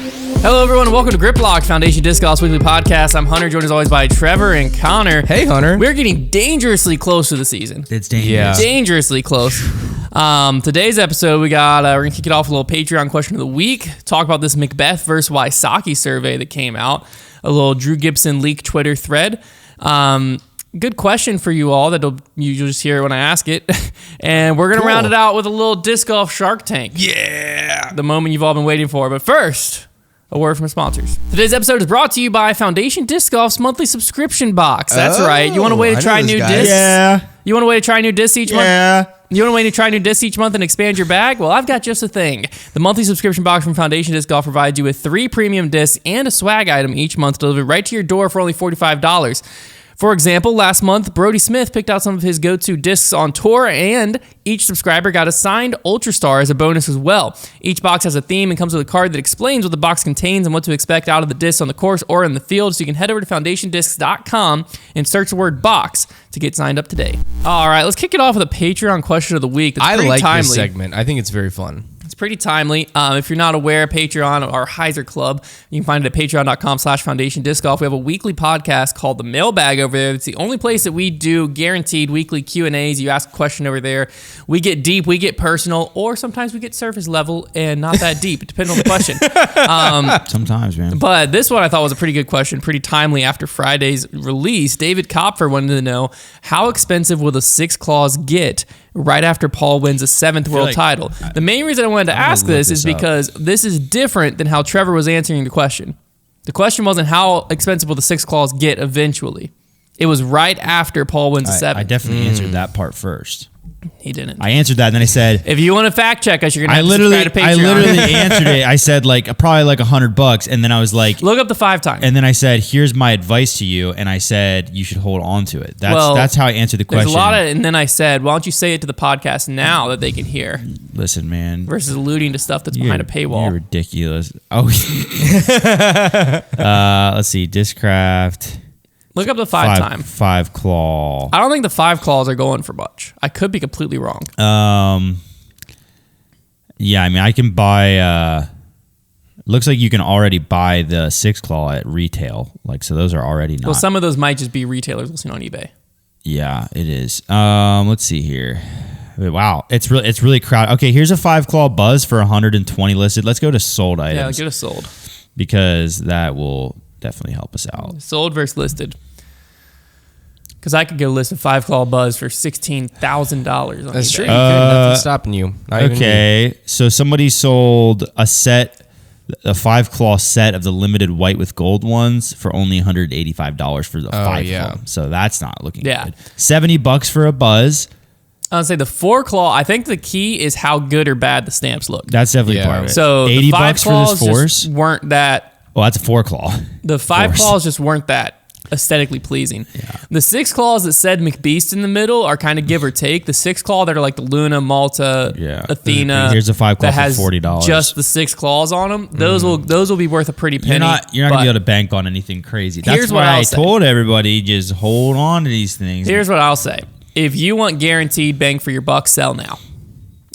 Hello, everyone. Welcome to Grip Lock, Foundation Disc Golf's weekly podcast. I'm Hunter, joined as always by Trevor and Konner. Hey, Hunter. We're getting dangerously close to the season. It's dangerous. Yeah. Dangerously close. Today's episode, we're going to kick it off with a little Patreon question of the week. Talk about this McBeth versus Wysocki survey that came out. A little Drew Gibson leak Twitter thread. Good question for you all that you'll just hear when I ask it. And we're going to round it out with a little disc golf Shark Tank. Yeah. The moment you've all been waiting for. But first, a word from sponsors. Today's episode is brought to you by Foundation Disc Golf's monthly subscription box. That's right. You want a way to try new discs? Yeah. You want a way to try new discs each month? Yeah. You want a way to try new discs each month and expand your bag? Well, I've got just a thing. The monthly subscription box from Foundation Disc Golf provides you with 3 premium discs and a swag item each month delivered right to your door for only $45. For example, last month, Brody Smith picked out some of his go-to discs on tour, and each subscriber got a signed Ultra Star as a bonus as well. Each box has a theme and comes with a card that explains what the box contains and what to expect out of the discs on the course or in the field, so you can head over to foundationdiscs.com and search the word box to get signed up today. All right, let's kick it off with a Patreon question of the week. That's I like timely. this segment. I think it's very fun. It's pretty timely. If you're not aware, Patreon, our Heiser Club, you can find it at patreon.com/Foundation Disc Golf. We have a weekly podcast called The Mailbag over there. It's the only place that we do guaranteed weekly Q&As. You ask a question over there. We get deep, we get personal, or sometimes we get surface level and not that deep. It depends on the question. Sometimes, man. But this one I thought was a pretty good question, pretty timely after Friday's release. David Kopfer wanted to know, how expensive will the 6 claws get right after Paul wins a 7th world title? The main reason I wanted to ask this is because this is different than how Trevor was answering the question. The question wasn't how expensive will the 6 claws get eventually. It was right after Paul wins a 7th. I definitely answered that part first. He didn't. I answered that, and then I said, if you want to fact check us, you're going to have to subscribe to Patreon. I literally answered it. I said, probably $100, and then I was like, look up the 5 times. And then I said, here's my advice to you, and I said, you should hold on to it. That's how I answered the question. There's a lot of, and then I said, why don't you say it to the podcast now that they can hear? Listen, man. Versus alluding to stuff that's behind a paywall. You're ridiculous. Oh, let's see, Discraft. Look up the 5 time. 5 claw. I don't think the 5 claws are going for much. I could be completely wrong. Yeah, I mean, I can buy. Looks like you can already buy the 6 claw at retail. So those are already not. Well, some of those might just be retailers listing on eBay. Yeah, it is. Let's see here. Wow, it's really crowded. Okay, here's a 5 claw buzz for 120 listed. Let's go to sold items. Yeah, get a sold because that will definitely help us out. Sold versus listed. Because I could get a list of 5 claw buzz for $16,000 on That's eBay. true. Nothing's stopping you. Okay, so somebody sold a 5 claw set of the limited white with gold ones for only $185 for the 5 claw. So that's not looking good. $70 for a buzz. I would say the 4 claw, I think the key is how good or bad the stamps look. That's definitely part of it. So $80 the 5 claws for this force just weren't that. Oh, that's a 4 claw. The 5 claws just weren't that aesthetically pleasing. Yeah. The 6 claws that said McBeast in the middle are kind of give or take. The 6 claw that are like the Luna, Malta, Athena. Here's a 5 claw that has for $40. Just the 6 claws on them. Those will be worth a pretty penny. You're not gonna be able to bank on anything crazy. That's why I told everybody, just hold on to these things. Here's what I'll say: if you want guaranteed bang for your buck, sell now.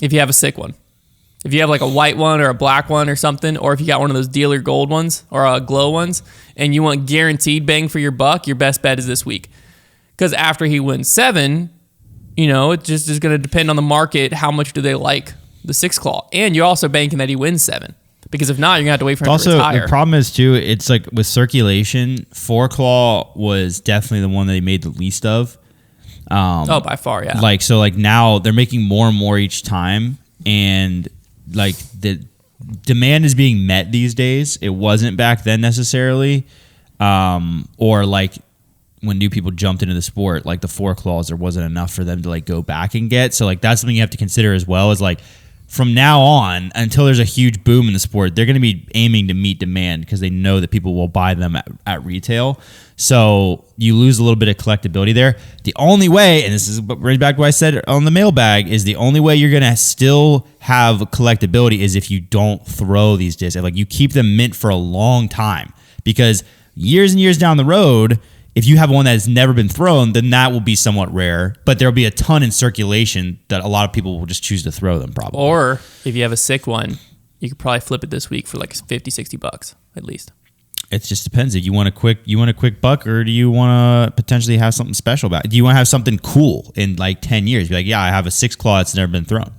If you have a sick one. If you have like a white one or a black one or something, or if you got one of those dealer gold ones or glow ones, and you want guaranteed bang for your buck, your best bet is this week. Because after he wins 7, it just is going to depend on the market. How much do they like the 6 claw? And you're also banking that he wins 7. Because if not, you're going to have to wait for him to retire. Also, the problem is, too, it's like with circulation, 4 claw was definitely the one that he made the least of. By far, yeah. Now they're making more and more each time, and the demand is being met these days. It wasn't back then necessarily, or when new people jumped into the sport, the 4 claws, there wasn't enough for them to go back and get. So that's something you have to consider as well. Is from now on until there's a huge boom in the sport, they're going to be aiming to meet demand because they know that people will buy them at retail. So you lose a little bit of collectability there. The only way, and this is right back to what I said on the mailbag, is the only way you're going to still have collectability is if you don't throw these discs. You keep them mint for a long time, because years and years down the road, if you have one that has never been thrown, then that will be somewhat rare, but there'll be a ton in circulation that a lot of people will just choose to throw them probably. Or if you have a sick one, you could probably flip it this week for like 50, 60 bucks at least. It just depends. If you want a quick buck, or do you want to potentially have something special about it? Do you want to have something cool in like 10 years? Be like, yeah, I have a 6 claw that's never been thrown.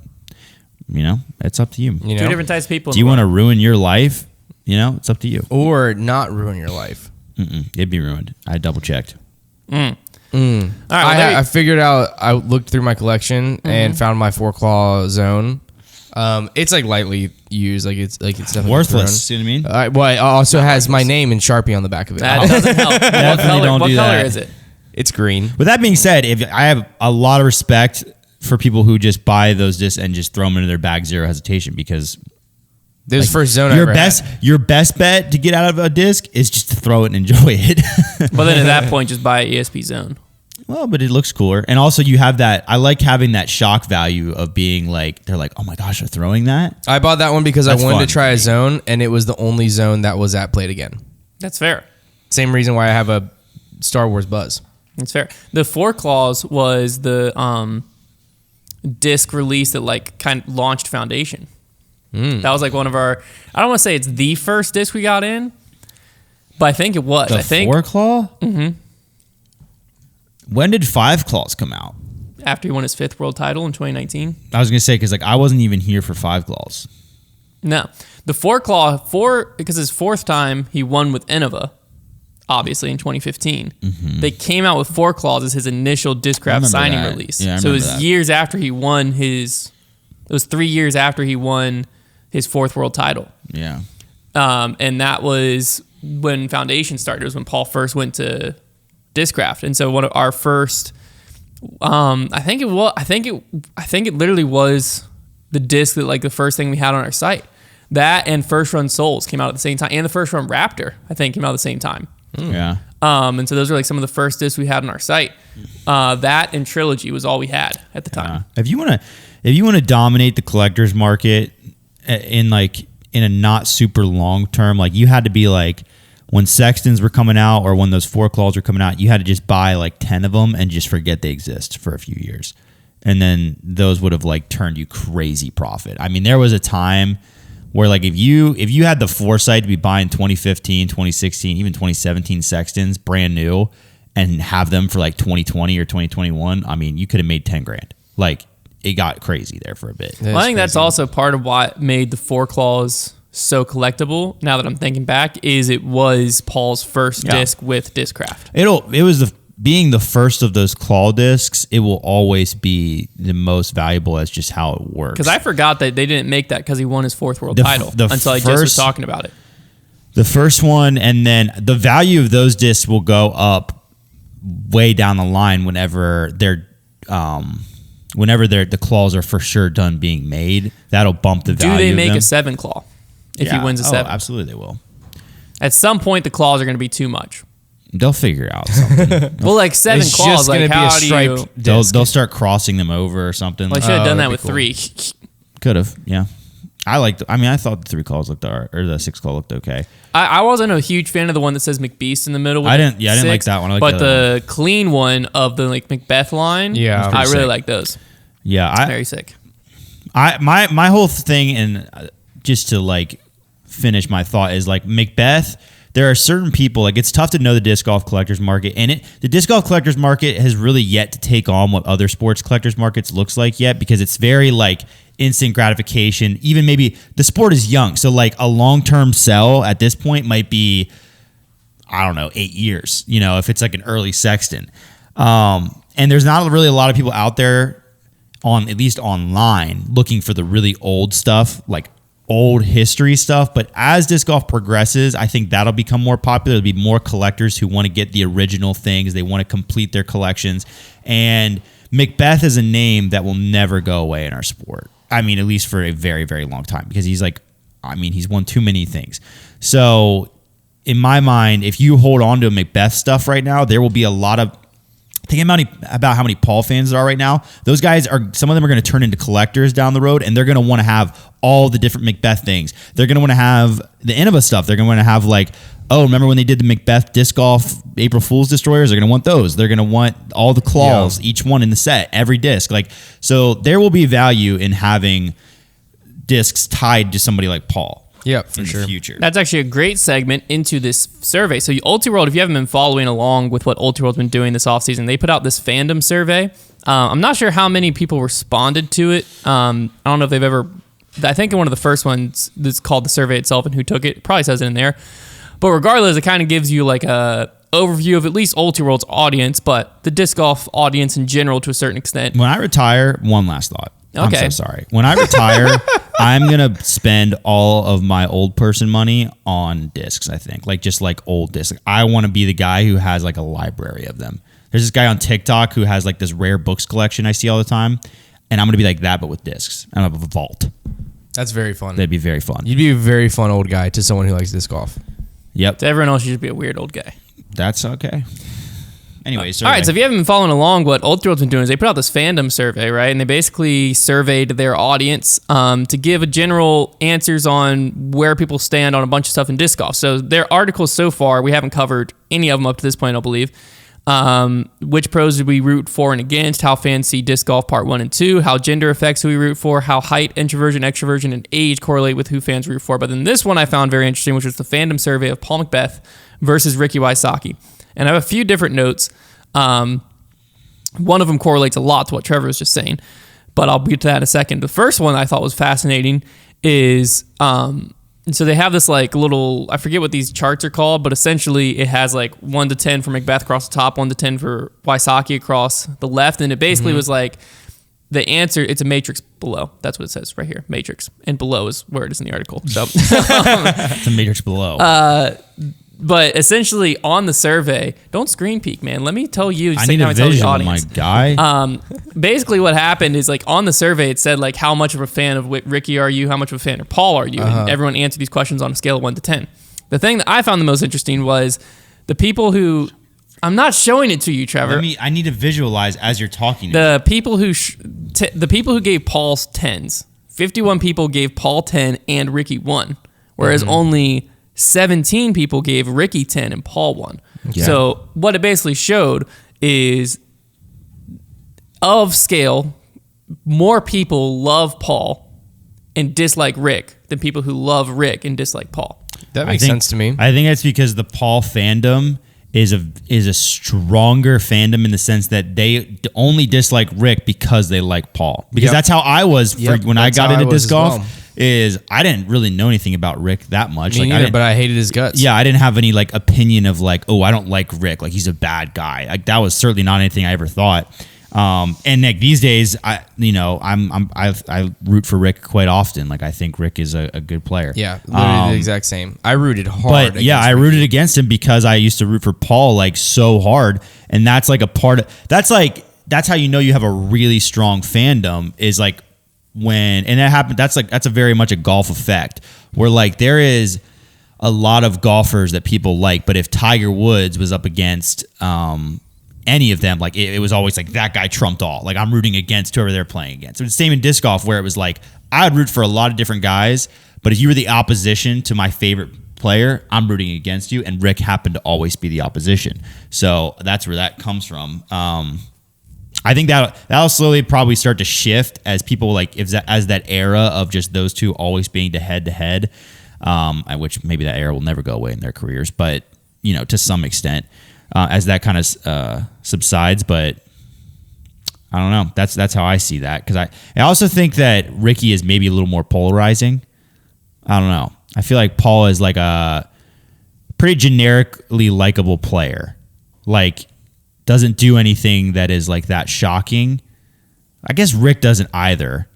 You know, it's up to you. Two different types of people. Do you want to ruin your life? You know, it's up to you. Or not ruin your life. It'd be ruined. I double checked. All right, well, I figured out. I looked through my collection and found my 4-claw zone. It's like lightly used, like it's definitely Worthless. See what I mean? Well, it also has my name in Sharpie on the back of it. That doesn't help. What color is it? It's green. With that being said, if I have a lot of respect for people who just buy those discs and just throw them into their bag, zero hesitation, because this is the first zone your best bet to get out of a disc is just to throw it and enjoy it. But then at that point, just buy an ESP zone. Well, but it looks cooler. And also you have that, I like having that shock value of being like, they're like, oh my gosh, they're throwing that. I bought that one because That's I wanted fun. to try a zone, and it was the only zone that was at Play It Again. That's fair. Same reason why I have a Star Wars Buzz. That's fair. The 4 claws was the disc release that like kind of launched Foundation. That was like one of our, I don't want to say it's the first disc we got in, but I think it was. The 4-claw? Mm-hmm. When did 5 claws come out? After he won his 5th world title in 2019. I was going to say, because like I wasn't even here for 5 claws. No. The 4 claw, because his 4th time he won with Innova, obviously in 2015. They came out with 4 claws as his initial Discraft signing that. release. Yeah, I so it was remember that. years after he won it was 3 years after he won his 4th world title. Yeah. And that was when Foundation started. It was when Paul first went to Discraft. And so one of our first, I think it literally was the disc that like the first thing we had on our site. That and First Run Souls came out at the same time, and the First Run Raptor I think came out at the same time. Yeah. And so those were like some of the first discs we had on our site. That and Trilogy was all we had at the time. If you want to dominate the collector's market in a not super long term, like you had to be like, when Sextons were coming out or when those 4 claws were coming out, you had to just buy like 10 of them and just forget they exist for a few years. And then those would have like turned you crazy profit. I mean, there was a time where like if you had the foresight to be buying 2015, 2016, even 2017 Sextons brand new and have them for like 2020 or 2021, I mean, you could have made 10 grand. Like it got crazy there for a bit. Well, I think that's also part of what made the 4 claws so collectible. Now that I'm thinking back, is it was Paul's first disc with Discraft. It was being the first of those claw discs. It will always be the most valuable as just how it works. Because I forgot that they didn't make that because he won his 4th world title until I just was talking about it. The first one, and then the value of those discs will go up way down the line whenever the claws are for sure done being made. That'll bump the value. Do they of make them. a 7 claw if he wins a 7? Absolutely, they will. At some point, the claws are going to be too much. They'll figure out something. Well, like 7 It's claws, just like gonna be how a do striped you? disc. They'll start crossing them over or something. Well, I should have done that that'd with be 3. Could have, yeah. I thought the 3 claws looked alright, or the 6 claw looked okay. I wasn't a huge fan of the one that says McBeast in the middle. With I didn't like 6, that one. I liked but the other the clean one of the like McBeth line, Yeah, I really sick. like those. Yeah, Very sick. my whole thing, and just to like finish my thought, is like McBeth. There are certain people, like it's tough to know the disc golf collectors market, and the disc golf collectors market has really yet to take on what other sports collectors markets looks like yet, because it's very like instant gratification. Even maybe the sport is young, so like a long-term sell at this point might be, I don't know, 8 years, you know, if it's like an early Sexton. And there's not really a lot of people out there at least online, looking for the really old stuff, like old history stuff. But as disc golf progresses, I think that'll become more popular. There'll be more collectors who want to get the original things. They want to complete their collections. And McBeth is a name that will never go away in our sport. I mean, at least for a very, very long time, because he's won too many things. So in my mind, if you hold on to McBeth stuff right now, there will be a lot of, think about how many Paul fans there are right now. Those guys some of them are going to turn into collectors down the road, and they're going to want to have all the different McBeth things. They're going to want to have the Innova stuff. They're going to want to have like, oh, remember when they did the McBeth disc golf April Fool's destroyers? They're going to want those. They're going to want all the claws, each one in the set, every disc. Like, so there will be value in having discs tied to somebody like Paul. Yep, for in sure. the future. That's actually a great segment into this survey. So Ultiworld, if you haven't been following along with what Ultiworld's been doing this offseason, they put out this fandom survey. I'm not sure how many people responded to it. I don't know if they've ever... I think in one of the first ones that's called the survey itself and who took it probably says it in there. But regardless, it kind of gives you like a overview of at least Ultiworld's audience, but the disc golf audience in general to a certain extent. When I retire, one last thought. Okay. I'm so sorry. When I retire, I'm going to spend all of my old person money on discs, I think. Like, just like old discs. I want to be the guy who has like a library of them. There's this guy on TikTok who has like this rare books collection I see all the time. And I'm going to be like that, but with discs. I'm going to have a vault. That's very fun. That'd be very fun. You'd be a very fun old guy to someone who likes disc golf. Yep. To everyone else, you should be a weird old guy. That's okay. Anyways, all right, so if you haven't been following along, what Ultiworld's been doing is they put out this fandom survey, right? And they basically surveyed their audience to give a general answers on where people stand on a bunch of stuff in disc golf. So their articles so far, we haven't covered any of them up to this point, I don't believe. Which pros did we root for and against? How fans see disc golf part 1 and 2? How gender affects who we root for? How height, introversion, extroversion, and age correlate with who fans root for? But then this one I found very interesting, which was the fandom survey of Paul McBeth versus Ricky Wysocki. And I have a few different notes. One of them correlates a lot to what Trevor was just saying, but I'll get to that in a second. The first one I thought was fascinating is, so they have this like little, I forget what these charts are called, but essentially it has like 1 to 10 for McBeth across the top, 1 to 10 for Wysocki across the left. And it basically was like the answer, it's a matrix below. That's what it says right here, matrix. And below is where it is in the article. So it's a matrix below. But essentially on the survey, don't screen peek, man. Let me tell you. I need a visual, my guy. Basically what happened is like on the survey, it said like how much of a fan of Ricky are you? How much of a fan of Paul are you? And everyone answered these questions on a scale of 1 to 10. The thing that I found the most interesting was the people who, I'm not showing it to you, Trevor. I need to visualize as you're talking. The people who, the people who gave Paul's 10s, 51 people gave Paul 10 and Ricky 1, whereas only 17 people gave Ricky 10 and Paul 1. Yeah. So what it basically showed is of scale, more people love Paul and dislike Rick than people who love Rick and dislike Paul. That makes sense to me. I think that's because the Paul fandom is a stronger fandom in the sense that they only dislike Rick because they like Paul. Because that's how I was when I got into disc golf. Well. Is I didn't really know anything about Rick that much. Me neither, but I hated his guts. Yeah, I didn't have any like opinion of like, oh, I don't like Rick. Like he's a bad guy. Like that was certainly not anything I ever thought. And like these days, I root for Rick quite often. Like I think Rick is a good player. Yeah, literally the exact same. I rooted hard. But yeah, I rooted against him because I used to root for Paul like so hard, and that's like a part of that's how you know you have a really strong fandom is like. And that happened, that's a very much a golf effect where like there is a lot of golfers that people like, but if Tiger Woods was up against any of them, like it was always like that guy trumped all. Like I'm rooting against whoever they're playing against. So it's the same in disc golf where it was like I would root for a lot of different guys, but if you were the opposition to my favorite player, I'm rooting against you, and Rick happened to always be the opposition. So that's where that comes from. I think that'll slowly probably start to shift as people like as that era of just those two always being head to head, which maybe that era will never go away in their careers, but to some extent as that kind of subsides. But I don't know. That's how I see that because I also think that Ricky is maybe a little more polarizing. I don't know. I feel like Paul is like a pretty generically likable player, like. Doesn't do anything that is like that shocking. I guess Rick doesn't either.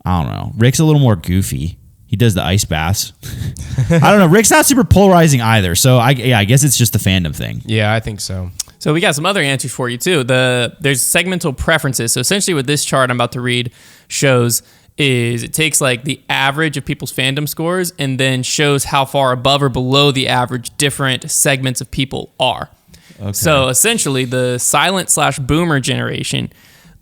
I don't know. Rick's a little more goofy. He does the ice baths. I don't know. Rick's not super polarizing either. So I guess it's just the fandom thing. Yeah, I think so. So we got some other answers for you too. There's segmental preferences. So essentially what this chart I'm about to read shows is it takes like the average of people's fandom scores and then shows how far above or below the average different segments of people are. Okay. So essentially, the silent/boomer generation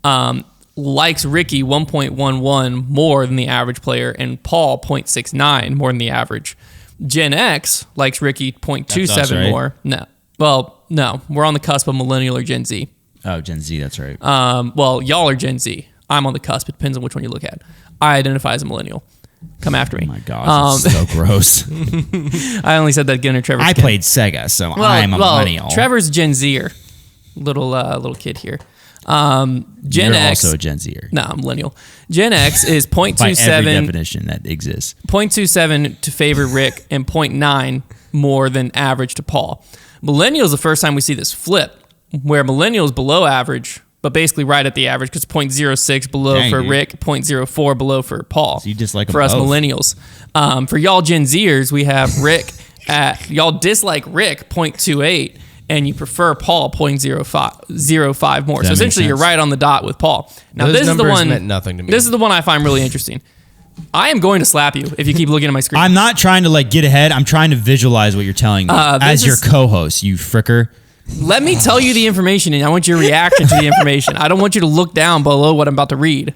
likes Ricky 1.11 more than the average player, and Paul 0.69 more than the average. Gen X likes Ricky 0.27 more. No, we're on the cusp of millennial or Gen Z. Oh, Gen Z, that's right. Well, y'all are Gen Z. I'm on the cusp. It depends on which one you look at. I identify as a millennial. Come after me. Oh my gosh, it's so gross. I only said that again to Trevor. I played Sega, so I'm a millennial. Trevor's Gen Zer, little kid here. Gen You're X, also a Gen Zer. No, I'm millennial. Gen X is 0.27. By every definition that exists. 0.27 to favor Rick and 0.9 more than average to Paul. Millennials, the first time we see this flip, where millennials below average, but basically right at the average, because 0.06 below for Rick, 0.04 below for Paul. So you dislike them for us both. millennials. For y'all Gen Zers, we have Rick y'all dislike Rick 0.28, and you prefer Paul 0.05 more. So essentially, you're right on the dot with Paul. Now Those this is the numbers one. meant nothing to me. This is the one I find really interesting. I am going to slap you if you keep looking at my screen. I'm not trying to get ahead. I'm trying to visualize what you're telling me as your co-host, you fricker. Let me tell you the information, and I want your reaction to the information. I don't want you to look down below what I'm about to read.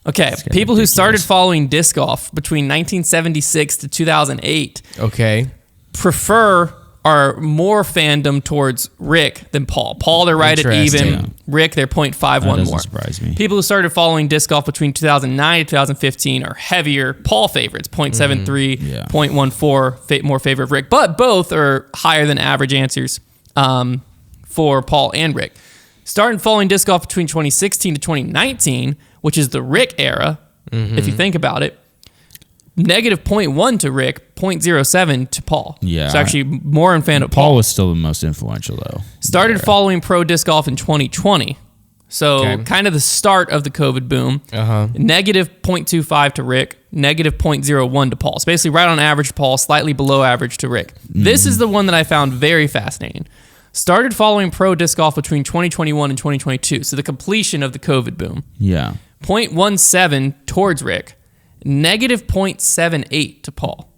Okay, people who started following disc golf between 1976 to 2008 are more fandom towards Rick than Paul. Paul, they're right at even. Rick, they're 0.51 more. That doesn't surprise me. People who started following disc golf between 2009 to 2015 are heavier Paul favorites, 0.73, 0.14 more favor of Rick. But both are higher than average answers for Paul and Rick. Starting following disc golf between 2016 to 2019, which is the Rick era, if you think about it, negative 0.1 to Rick, 0.07 to Paul. Yeah. So actually more in fan of Paul was still the most influential, though. Started following pro disc golf in 2020. So kind of the start of the COVID boom. Negative 0.25 to Rick, negative 0.01 to Paul. So basically right on average to Paul, slightly below average to Rick. This is the one that I found very fascinating. Started following pro disc golf between 2021 and 2022. So the completion of the COVID boom. Yeah. 0.17 towards Rick, negative 0.78 to Paul.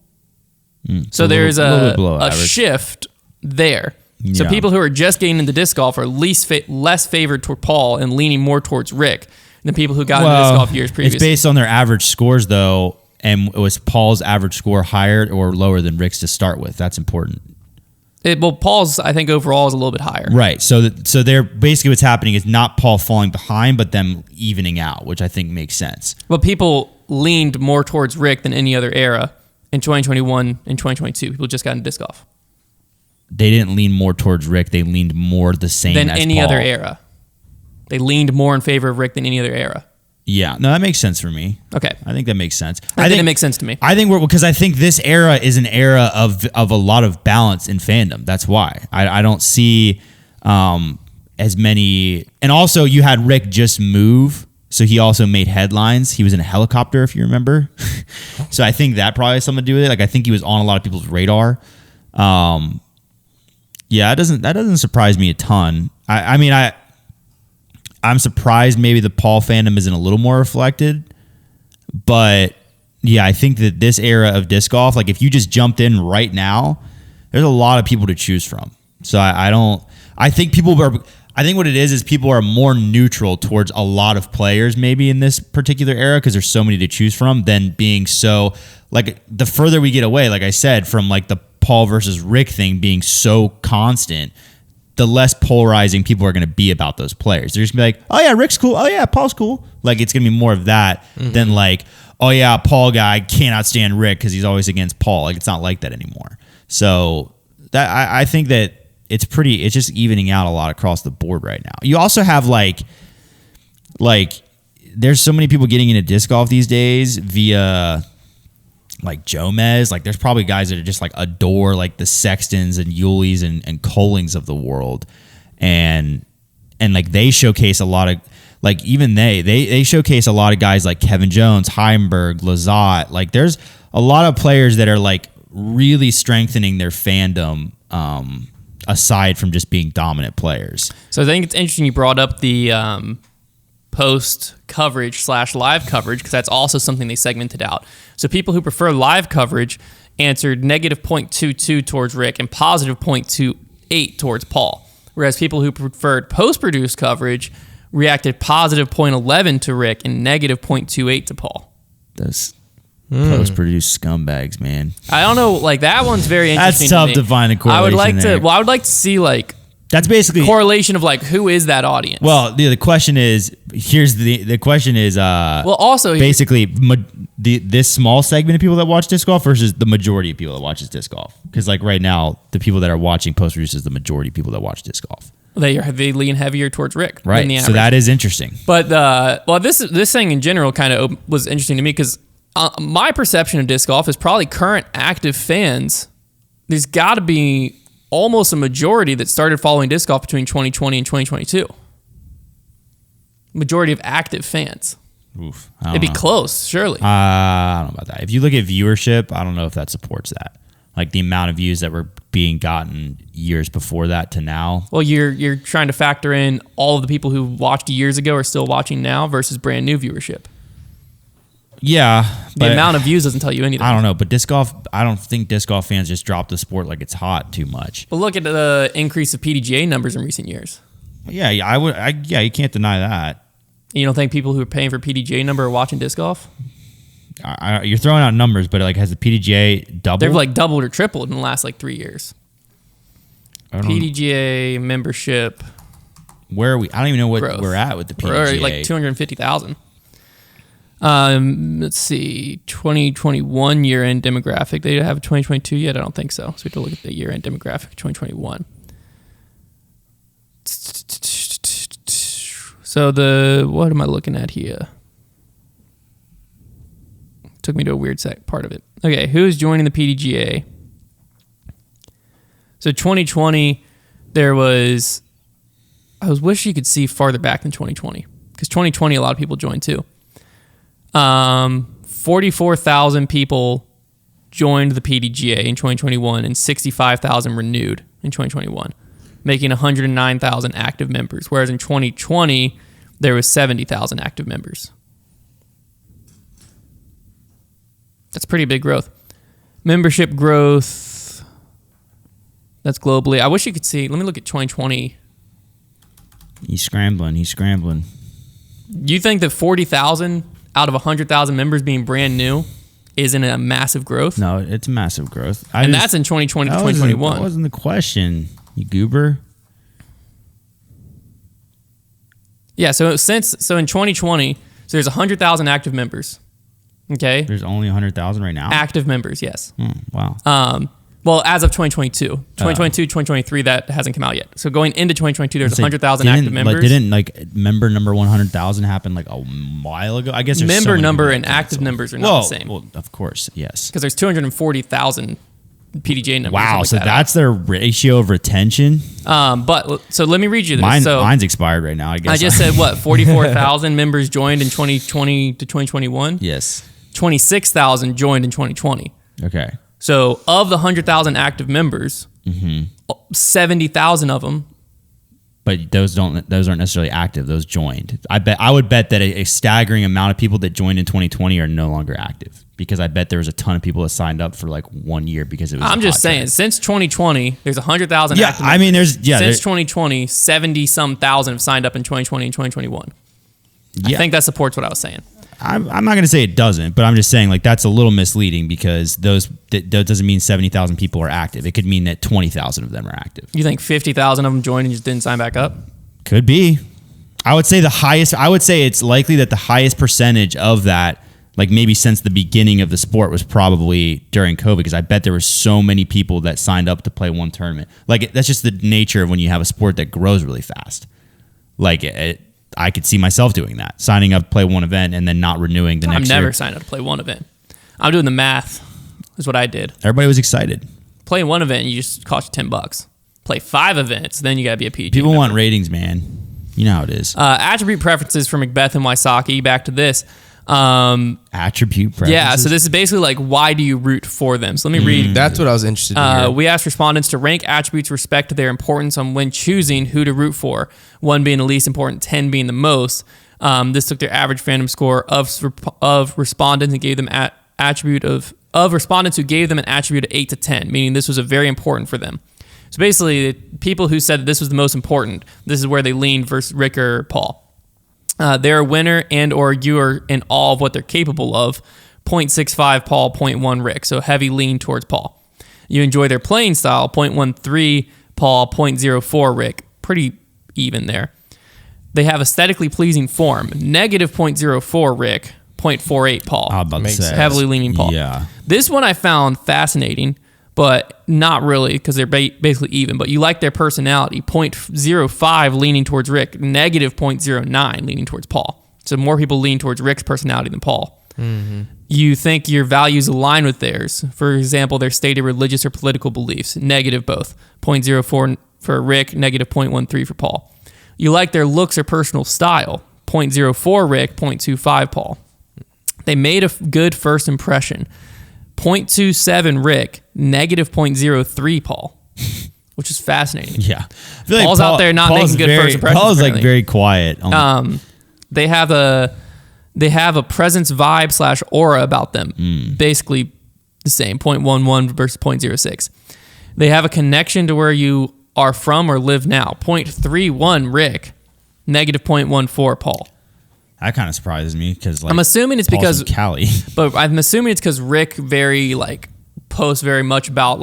So there's a shift there. So people who are just getting into disc golf are less favored toward Paul and leaning more towards Rick than people who got into disc golf years previously. It's based on their average scores, though, and was Paul's average score higher or lower than Rick's to start with? That's important. Paul's, I think, overall is a little bit higher. Right. So they're basically what's happening is not Paul falling behind, but them evening out, which I think makes sense. But people leaned more towards Rick than any other era in 2021 and 2022. People just got into disc golf. They didn't lean more towards Rick. They leaned more the same than as any Paul. other era. They leaned more in favor of Rick than any other era. Yeah. No, that makes sense for me. Okay. I think that makes sense. I think it makes sense to me. I think because I think this era is an era of a lot of balance in fandom. That's why I don't see as many. And also, you had Rick just move, so he also made headlines. He was in a helicopter, if you remember. So I think that probably has something to do with it. I think he was on a lot of people's radar. Yeah, that doesn't surprise me a ton. I'm surprised maybe the Paul fandom isn't a little more reflected, but yeah, I think that this era of disc golf, if you just jumped in right now, there's a lot of people to choose from. So I think what it is people are more neutral towards a lot of players maybe in this particular era because there's so many to choose from than being so, the further we get away, like I said, from the Paul versus Rick thing being so constant, the less polarizing people are going to be about those players. They're just going to be like, oh yeah, Rick's cool. Oh yeah, Paul's cool. It's going to be more of that than oh yeah, Paul guy cannot stand Rick because he's always against Paul. it's not like that anymore. So that I think that it's just evening out a lot across the board right now. You also have there's so many people getting into disc golf these days via Jomez. There's probably guys that are just adore the Sextons and Yuleys and Collings of the world. And they showcase a lot of even they showcase a lot of guys like Kevin Jones, Heimberg, Lazat. There's a lot of players that are really strengthening their fandom aside from just being dominant players. So I think it's interesting you brought up the post coverage / live coverage because that's also something they segmented out. So people who prefer live coverage answered negative 0.22 towards Rick and positive 0.28 towards Paul. Whereas people who preferred post-produced coverage reacted positive 0.11 to Rick and negative 0.28 to Paul. Those post-produced scumbags, man. I don't know. That one's very interesting. That's tough to find a correlation. I would like to see That's basically correlation of like who is that audience. Well, the question is the question is well, also basically this small segment of people that watch disc golf versus the majority of people that watches disc golf. Because like right now, the people that are watching Post Produce is the majority of people that watch disc golf. They lean heavier towards Rick, right? Than the average. So that is interesting. But well, this thing in general kind of was interesting to me because my perception of disc golf is probably current active fans. There's got to be almost a majority that started following disc golf between 2020 and 2022. Majority of active fans. Oof, it'd be close, surely. I don't know about that. If you look at viewership, I don't know if that supports that. Like the amount of views that were being gotten years before that to now. Well, you're trying to factor in all of the people who watched years ago are still watching now versus brand new viewership. Yeah. The amount of views doesn't tell you anything. I don't know, but disc golf, I don't think disc golf fans just drop the sport like it's hot too much. But look at the increase of PDGA numbers in recent years. Yeah, you can't deny that. You don't think people who are paying for PDGA number are watching disc golf? You're throwing out numbers, but like has the PDGA doubled? They've like doubled or tripled in the last like 3 years. PDGA membership. Where are we? I don't even know what we're at with the PDGA. We're like 250,000. Let's see, 2021 year-end demographic. They have a 2022 yet? I don't think so. So we have to look at the year-end demographic of 2021. So what am I looking at here? Took me to a weird part of it. Okay, who's joining the PDGA? So 2020, there was... I wish you could see farther back than 2020. Because 2020, a lot of people joined too. 44,000 people joined the PDGA in 2021 and 65,000 renewed in 2021, making 109,000 active members. Whereas in 2020, there was 70,000 active members. That's pretty big growth. Membership growth, that's globally. I wish you could see. Let me look at 2020. He's scrambling. You think that 40,000 out of 100,000 members being brand new isn't a massive growth? No, it's massive growth. That's in 2020 to 2021. That wasn't the question, you goober. Yeah, so in 2020, so there's 100,000 active members. Okay? There's only 100,000 right now? Active members, yes. Wow. Well, as of 2022. 2022, 2023, that hasn't come out yet. So going into 2022, there's 100,000 active members. Didn't member number 100,000 happen like a while ago? I guess there's member number and active numbers are not the same. Well, of course, yes. Because there's 240,000 PDJ numbers. Wow, so that's their ratio of retention? But so let me read you this. Mine's expired right now, I guess. I just said, 44,000 members joined in 2020 to 2021? Yes. 26,000 joined in 2020. Okay. So of the 100,000 active members, 70,000 of them. But those aren't necessarily active. Those joined. I would bet that a staggering amount of people that joined in 2020 are no longer active, because I bet there was a ton of people that signed up for like 1 year because it was. I'm just saying, since 2020, there's 100,000. Yeah, active I mean, since 2020, 70-some thousand have signed up in 2020 and 2021. Yeah. I think that supports what I was saying. I'm not going to say it doesn't, but I'm just saying like that's a little misleading, because that doesn't mean 70,000 people are active. It could mean that 20,000 of them are active. You think 50,000 of them joined and just didn't sign back up? Could be. I would say it's likely that the highest percentage of that, like maybe since the beginning of the sport, was probably during COVID, because I bet there were so many people that signed up to play one tournament. Like that's just the nature of when you have a sport that grows really fast. Like I could see myself doing that, signing up to play one event and then not renewing the next year. I've never signed up to play one event. I'm doing the math, is what I did. Everybody was excited. Playing one event, you just cost you $10. Play 5 events, then you got to be a PG. People want ratings, man. You know how it is. Attribute preferences for McBeth and Wysocki. Back to this. Attribute preferences? Yeah, so this is basically like, why do you root for them? So let me read. That's what I was interested in hear. We asked respondents to rank attributes with respect to their importance on when choosing who to root for, 1 being the least important, 10 being the most. This took their average fandom score of respondents and gave them attribute of respondents who gave them an attribute of 8 to 10, meaning this was a very important for them. So basically, people who said that this was the most important, this is where they leaned versus Rick or Paul. They're a winner and or you are in all of what they're capable of. 0.65 Paul, 0.1 Rick. So heavy lean towards Paul. You enjoy their playing style. 0.13 Paul, 0.04 Rick. Pretty even there. They have aesthetically pleasing form, negative 0.04 Rick, 0.48 Paul. I'm about to say. Heavily leaning Paul. Yeah. This one I found fascinating, but not really because they're basically even. But you like their personality, 0.05 leaning towards Rick, negative 0.09 leaning towards Paul. So more people lean towards Rick's personality than Paul. Mm-hmm. You think your values align with theirs. For example, their stated religious or political beliefs, negative both, 0.04 for Rick, negative 0.13 for Paul. You like their looks or personal style, 0.04 Rick, 0.25 Paul. They made a good first impression, 0.27 Rick, negative 0.03 Paul, which is fascinating. Yeah. I feel Paul's out there not Paul's making good first impressions. Paul's like apparently. very quiet. They have a presence vibe / aura about them. Basically the same, 0.11 versus 0.06. They have a connection to where you are from or live now, 0.31 Rick, negative 0.14 Paul. That kind of surprises me because like I'm assuming it's Paul's because from Cali. But I'm assuming it's because Rick posts very much about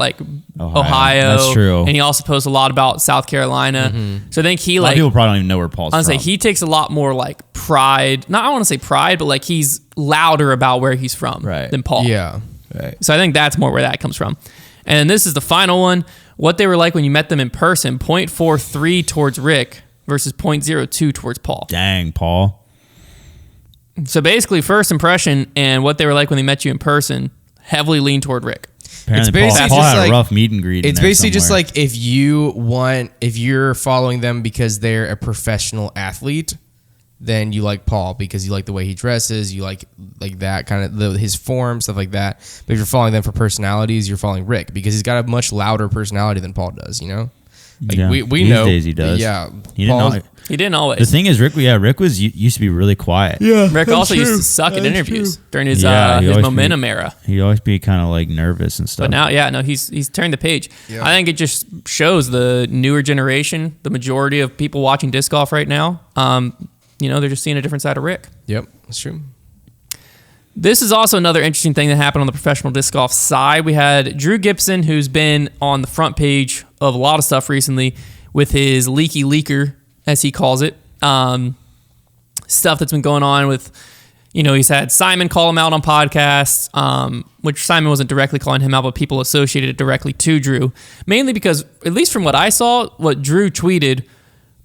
Ohio. That's true. And he also posts a lot about South Carolina. Mm-hmm. So I think he A lot of people probably don't even know where Paul's I from. say he takes a lot more pride. Not I want to say pride, but he's louder about where he's from than Paul. Yeah. Right. So I think that's more where that comes from. And this is the final one. What they were like when you met them in person, 0.43 towards Rick versus 0.02 towards Paul. Dang, Paul. So basically, first impression and what they were like when they met you in person heavily lean toward Rick. Apparently basically Paul just had like- a rough meet and greet. It's basically just like if you're following them because they're a professional athlete, then you like Paul because you like the way he dresses, you like that kind of his form, stuff like that. But if you're following them for personalities, you're following Rick because he's got a much louder personality than Paul does. You know, we These know days he does. Yeah, He didn't Paul's- know. He didn't always. The thing is, Rick used to be really quiet. Yeah, Rick also used to suck at interviews during his momentum era. He'd always be kind of nervous and stuff. But now, he's turned the page. Yeah. I think it just shows the newer generation, the majority of people watching disc golf right now. They're just seeing a different side of Rick. Yep, that's true. This is also another interesting thing that happened on the professional disc golf side. We had Drew Gibson, who's been on the front page of a lot of stuff recently with his leaky leaker, as he calls it. Stuff that's been going on with, he's had Simon call him out on podcasts, which Simon wasn't directly calling him out, but people associated it directly to Drew. Mainly because, at least from what I saw, what Drew tweeted,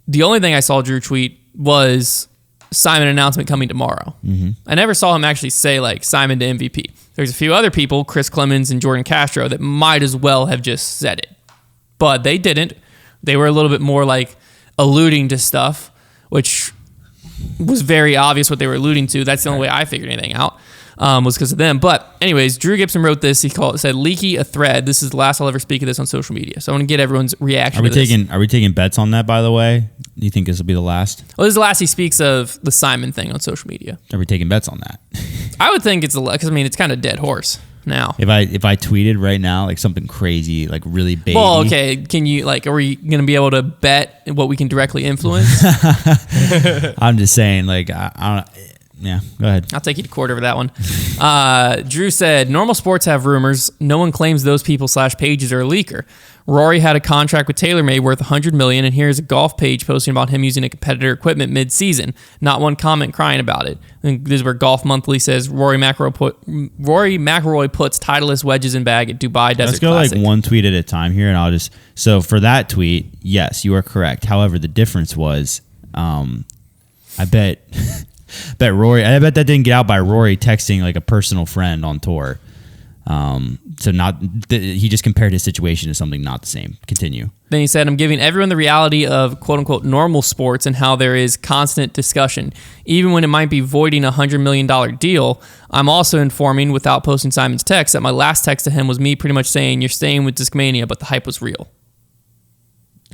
the only thing I saw Drew tweet was Simon announcement coming tomorrow. Mm-hmm. I never saw him actually say Simon to MVP. There's a few other people, Chris Clemens and Jordan Castro, that might as well have just said it. But they didn't. They were a little bit more alluding to stuff, which was very obvious what they were alluding to. That's the only way I figured anything out, was because of them. But anyways, Drew Gibson wrote this. He said, leaky a thread. This is the last I'll ever speak of this on social media. So I want to get everyone's reaction to this. Are we taking bets on that, by the way? Do you think this will be the last? Well, this is the last he speaks of the Simon thing on social media. Are we taking bets on that? I would think it's because it's kind of dead horse now. If I tweeted right now something crazy, really baby. Well, okay. Can you are we going to be able to bet what we can directly influence? I'm just saying, I don't. Yeah, go ahead. I'll take you to court over that one. Drew said, normal sports have rumors. No one claims those people / pages are a leaker. Rory had a contract with TaylorMade worth $100 million, and here's a golf page posting about him using a competitor equipment mid-season. Not one comment crying about it. And this is where Golf Monthly says Rory McIlroy puts Titleist wedges in bag at Dubai Desert Let's go Classic. one tweet at a time here, and so for that tweet, yes, you are correct. However, the difference was, I bet Rory. I bet that didn't get out by Rory texting a personal friend on tour. He just compared his situation to something not the same. Continue. Then he said, I'm giving everyone the reality of quote unquote normal sports and how there is constant discussion. Even when it might be voiding a $100 million deal, I'm also informing without posting Simon's text that my last text to him was me pretty much saying, you're staying with Discmania, but the hype was real.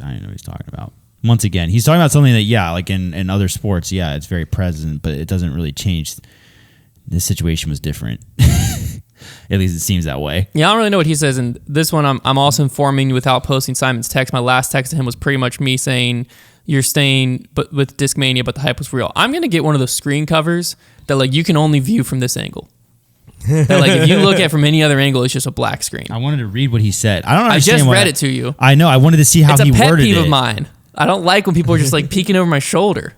I don't know what he's talking about. Once again, he's talking about something that, in other sports, it's very present, but it doesn't really change. This situation was different. At least it seems that way. Yeah, I don't really know what he says. And this one, I'm also informing without posting Simon's text. My last text to him was pretty much me saying, you're staying but with Discmania, but the hype was real. I'm going to get one of those screen covers that you can only view from this angle. That like if you look at from any other angle, it's just a black screen. I wanted to read what he said. I don't I understand. just read it to you. I know. I wanted to see how It's he a pet worded peeve it. of mine. I don't like when people are just like peeking over my shoulder.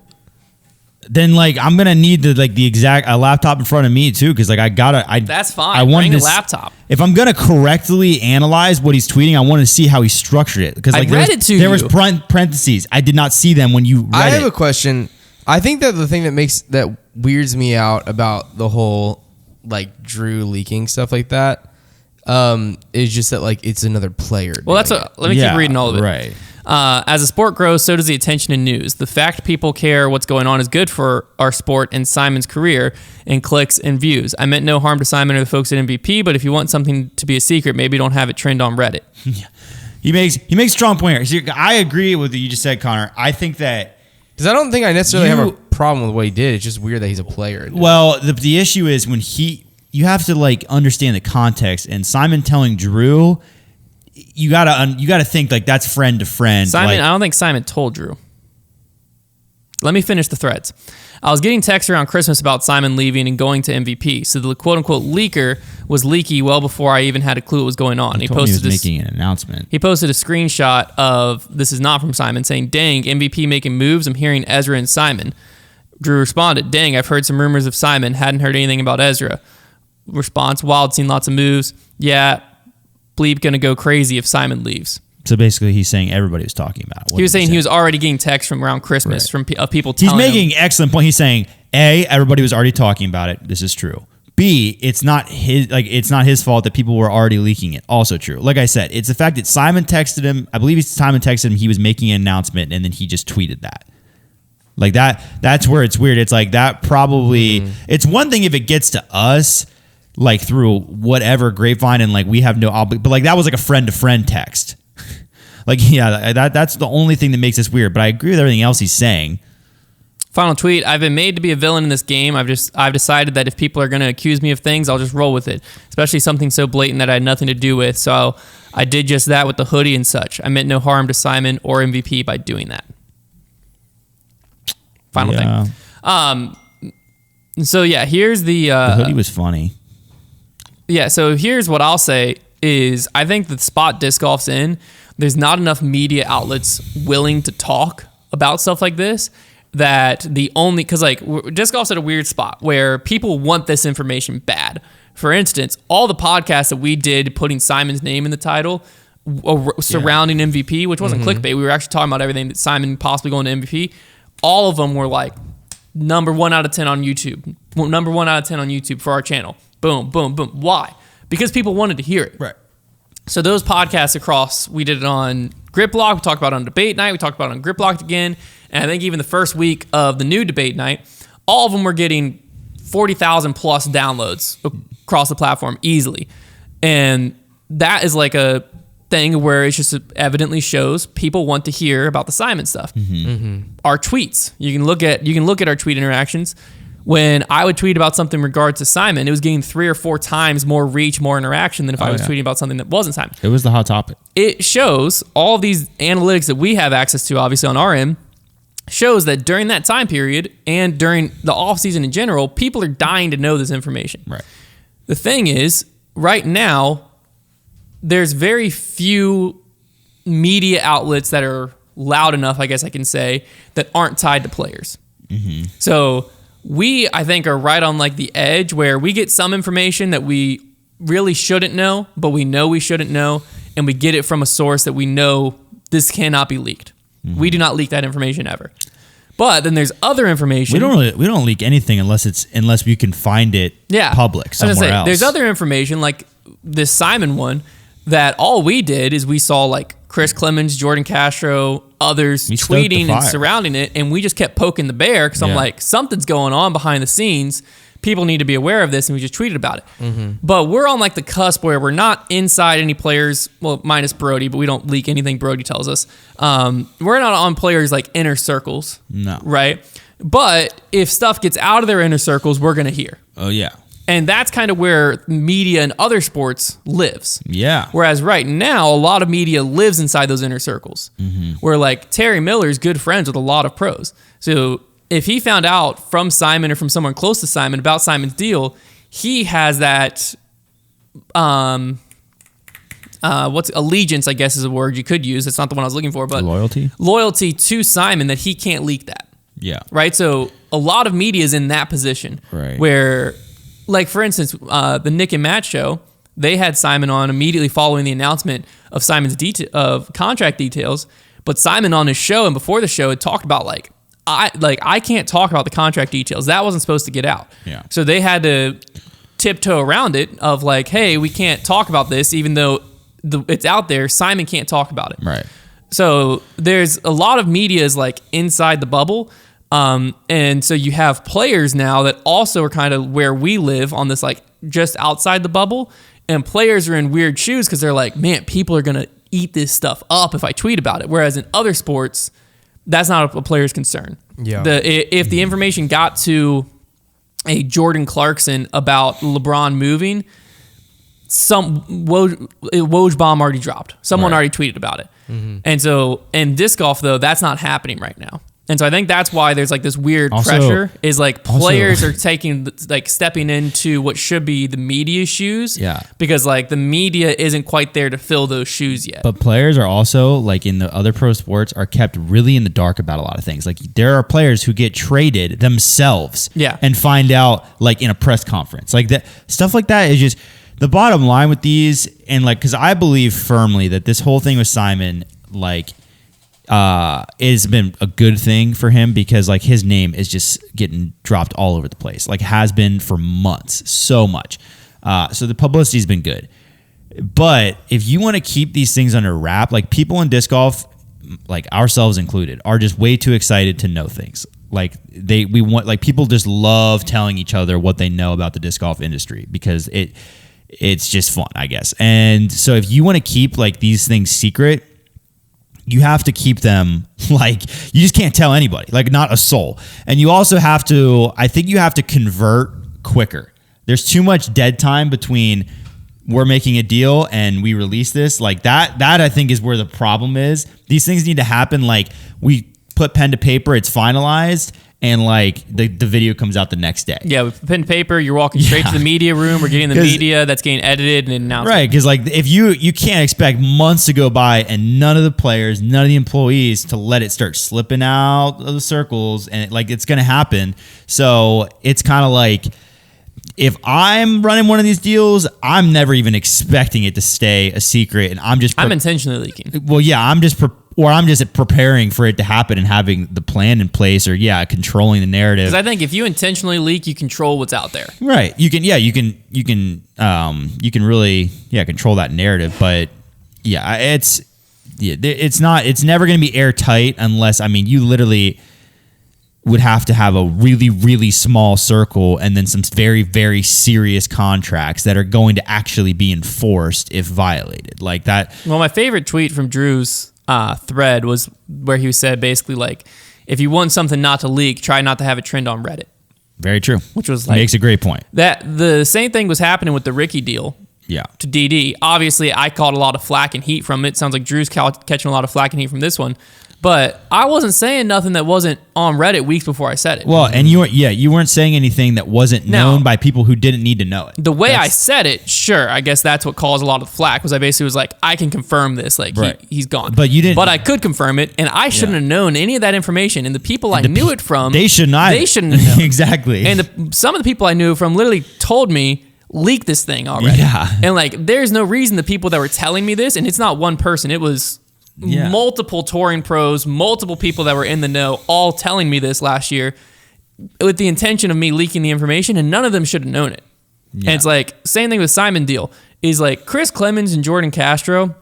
Then like I'm gonna need the exact a laptop in front of me too, because like That's fine. I wanted Bring a to laptop. If I'm gonna correctly analyze what he's tweeting, I want to see how he structured it, because like I read it to there you. was parentheses. I did not see them when you read I have it. a question. I think that the thing that weirds me out about the whole like Drew leaking stuff like that is just that like it's another player. Well, let me keep reading all of it. Right. As a sport grows, so does the attention and news. The fact people care what's going on is good for our sport and Simon's career and clicks and views. I meant no harm to Simon or the folks at MVP, but if you want something to be a secret, maybe don't have it trend on Reddit. He makes strong points. I agree with what you just said, Konner. I think that Because I don't think I necessarily have a problem with what he did. It's just weird that he's a player. well, the issue is when you have to like understand the context, and Simon telling Drew, you gotta think like that's friend to friend. Simon, like, I don't think Simon told Drew. Let me finish the threads. I was getting texts around Christmas about Simon leaving and going to MVP. So the quote-unquote leaker was leaky well before I even had a clue what was going on. he was making an announcement. He posted a screenshot of, this is not from Simon, saying, "Dang, MVP making moves. I'm hearing Ezra and Simon." Drew responded, "Dang, I've heard some rumors of Simon. Hadn't heard anything about Ezra." Response, "Wild, seen lots of moves. Yeah, Bleep gonna go crazy if Simon leaves." So basically, he's saying everybody was talking about it. He was saying he was already getting texts from around Christmas from people He's telling making him. excellent point. He's saying, A, everybody was already talking about it. This is true. B, it's not his fault that people were already leaking it. Also true. Like I said, it's the fact that Simon texted him. I believe Simon texted him. He was making an announcement, and then he just tweeted that. Like that. That's where it's weird. It's like that probably. It's one thing if it gets to us, like through whatever grapevine, and like we have no but like that was like a friend to friend text. Like, yeah, that's the only thing that makes this weird. But I agree with everything else he's saying. Final tweet, "I've been made to be a villain in this game. I've decided that if people are going to accuse me of things, I'll just roll with it, especially something so blatant that I had nothing to do with. So I did just that with the hoodie and such. I meant no harm to Simon or MVP by doing that." Final thing. So yeah, here's the hoodie was funny. Yeah, so here's what I'll say is I think the spot disc golf's in, there's not enough media outlets willing to talk about stuff like this, that because like disc golf's at a weird spot where people want this information bad. For instance, all the podcasts that we did putting Simon's name in the title surrounding MVP, which wasn't clickbait. We were actually talking about everything that Simon possibly going to MVP. All of them were like number 1 out of 10 on YouTube. Number 1 out of 10 on YouTube for our channel. Boom, boom, boom. Why? Because people wanted to hear it. Right. So those podcasts across, we did it on Grip Block, we talked about it on Debate Night, we talked about it on Grip Block again, and I think even the first week of the new Debate Night, all of them were getting 40,000 plus downloads across the platform easily. And that is like a thing where it just evidently shows people want to hear about the Simon stuff. Our tweets, you can look at our tweet interactions. When I would tweet about something in regard to Simon, it was getting 3 or 4 times more reach, more interaction than if I was tweeting about something that wasn't Simon. It was the hot topic. It shows all of these analytics that we have access to, obviously on our end, shows that during that time period and during the off season in general, people are dying to know this information. Right. The thing is, right now, there's very few media outlets that are loud enough, I guess I can say, that aren't tied to players. So we, I think, are right on like the edge where we get some information that we really shouldn't know, but we know we shouldn't know, and we get it from a source that we know this cannot be leaked. We do not leak that information ever. But then there's other information. We don't leak anything unless we can find it public somewhere else. There's other information like this Simon one that all we did is we saw like Chris Clemens, Jordan Castro, others tweeting and surrounding it, and we just kept poking the bear because I'm like, something's going on behind the scenes. People need to be aware of this, and we just tweeted about it. But we're on like the cusp where we're not inside any players, well, minus Brody, but we don't leak anything Brody tells us. We're not on players like inner circles, right? But if stuff gets out of their inner circles, we're going to hear. Oh, yeah. And that's kind of where media and other sports lives. Yeah. Whereas right now, a lot of media lives inside those inner circles. Where like Terry Miller's good friends with a lot of pros. So if he found out from Simon or from someone close to Simon about Simon's deal, he has that what's allegiance, I guess is a word you could use. It's not the one I was looking for, but loyalty to Simon that he can't leak that. Yeah. Right. So a lot of media is in that position, right? Where, like for instance, the Nick and Matt show, they had Simon on immediately following the announcement of Simon's of contract details. But Simon on his show and before the show had talked about I can't talk about the contract details. That wasn't supposed to get out. Yeah. So they had to tiptoe around it of like, hey, we can't talk about this even though it's out there. Simon can't talk about it. Right. So there's a lot of media is like inside the bubble. And so you have players now that also are kind of where we live on this, like just outside the bubble, and players are in weird shoes because they're like, man, people are going to eat this stuff up if I tweet about it. Whereas in other sports, that's not a player's concern. Yeah. If the information got to a Jordan Clarkson about LeBron moving, some Woj bomb already dropped. Someone already tweeted about it. Mm-hmm. And so in disc golf, though, that's not happening right now. And so I think that's why there's like this weird pressure is like players are stepping into what should be the media shoes. Yeah. Because like the media isn't quite there to fill those shoes yet. But players are also like in the other pro sports are kept really in the dark about a lot of things. Like there are players who get traded themselves and find out like in a press conference. Like that stuff like that is just the bottom line with these. And like, cause I believe firmly that this whole thing with Simon, like, has been a good thing for him because like his name is just getting dropped all over the place, like has been for months, so much. So the publicity's been good. But if you want to keep these things under wrap, like people in disc golf, like ourselves included, are just way too excited to know things. Like people just love telling each other what they know about the disc golf industry because it's just fun, I guess. And so if you want to keep like these things secret, you have to keep them like you just can't tell anybody, like not a soul. And you also have to, I think you have to convert quicker. There's too much dead time between we're making a deal and we release this. Like that I think is where the problem is. These things need to happen. Like we put pen to paper, it's finalized, and like the video comes out the next day. Yeah, with pen and paper, you're walking straight to the media room. We're getting the media that's getting edited and announced. Right, because like if you can't expect months to go by and none of the players, none of the employees to let it start slipping out of the circles, and it's going to happen. So it's kind of like if I'm running one of these deals, I'm never even expecting it to stay a secret, and I'm intentionally leaking. Well, yeah, I'm just preparing for it to happen and having the plan in place, or controlling the narrative. Because I think if you intentionally leak, you control what's out there. Right. You can really control that narrative. But it's never going to be airtight unless you literally would have to have a really, really small circle and then some very, very serious contracts that are going to actually be enforced if violated like that. Well, my favorite tweet from Drew's thread was where he said basically like, if you want something not to leak, try not to have it trend on Reddit. Very true. Which was like, makes a great point. That the same thing was happening with the Ricky deal. Yeah. To DD. Obviously, I caught a lot of flack and heat from it. Sounds like Drew's catching a lot of flack and heat from this one. But I wasn't saying nothing that wasn't on Reddit weeks before I said it. Well, and you weren't saying anything that wasn't known by people who didn't need to know it. The way I said it, sure, I guess that's what caused a lot of flack, was I basically was like, I can confirm this, like he's gone. But you didn't. But I could confirm it, and I shouldn't have known any of that information. And the people I knew it from, they shouldn't have known. Exactly. And some of the people I knew from literally told me, leak this thing already. Yeah. And like, there's no reason the people that were telling me this, and it's not one person, it was multiple touring pros, multiple people that were in the know, all telling me this last year with the intention of me leaking the information, and none of them should have known it. Yeah. And it's like, same thing with Simon deal, is like Chris Clemens and Jordan Castro,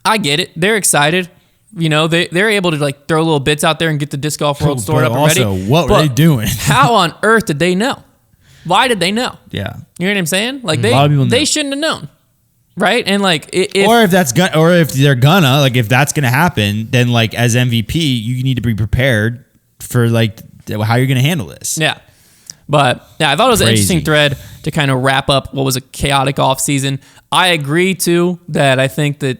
I get it. They're excited. They're able to like throw little bits out there and get the Disc Golf World stored up and ready. What were they doing? How on earth did they know? Why did they know? Yeah. You know what I'm saying? Like a lot of people know. They shouldn't have known. Right? And like, if that's gonna happen, then like as MVP, you need to be prepared for like how you're gonna handle this. Yeah. But I thought it was an interesting thread to kind of wrap up what was a chaotic off season. I agree too that I think that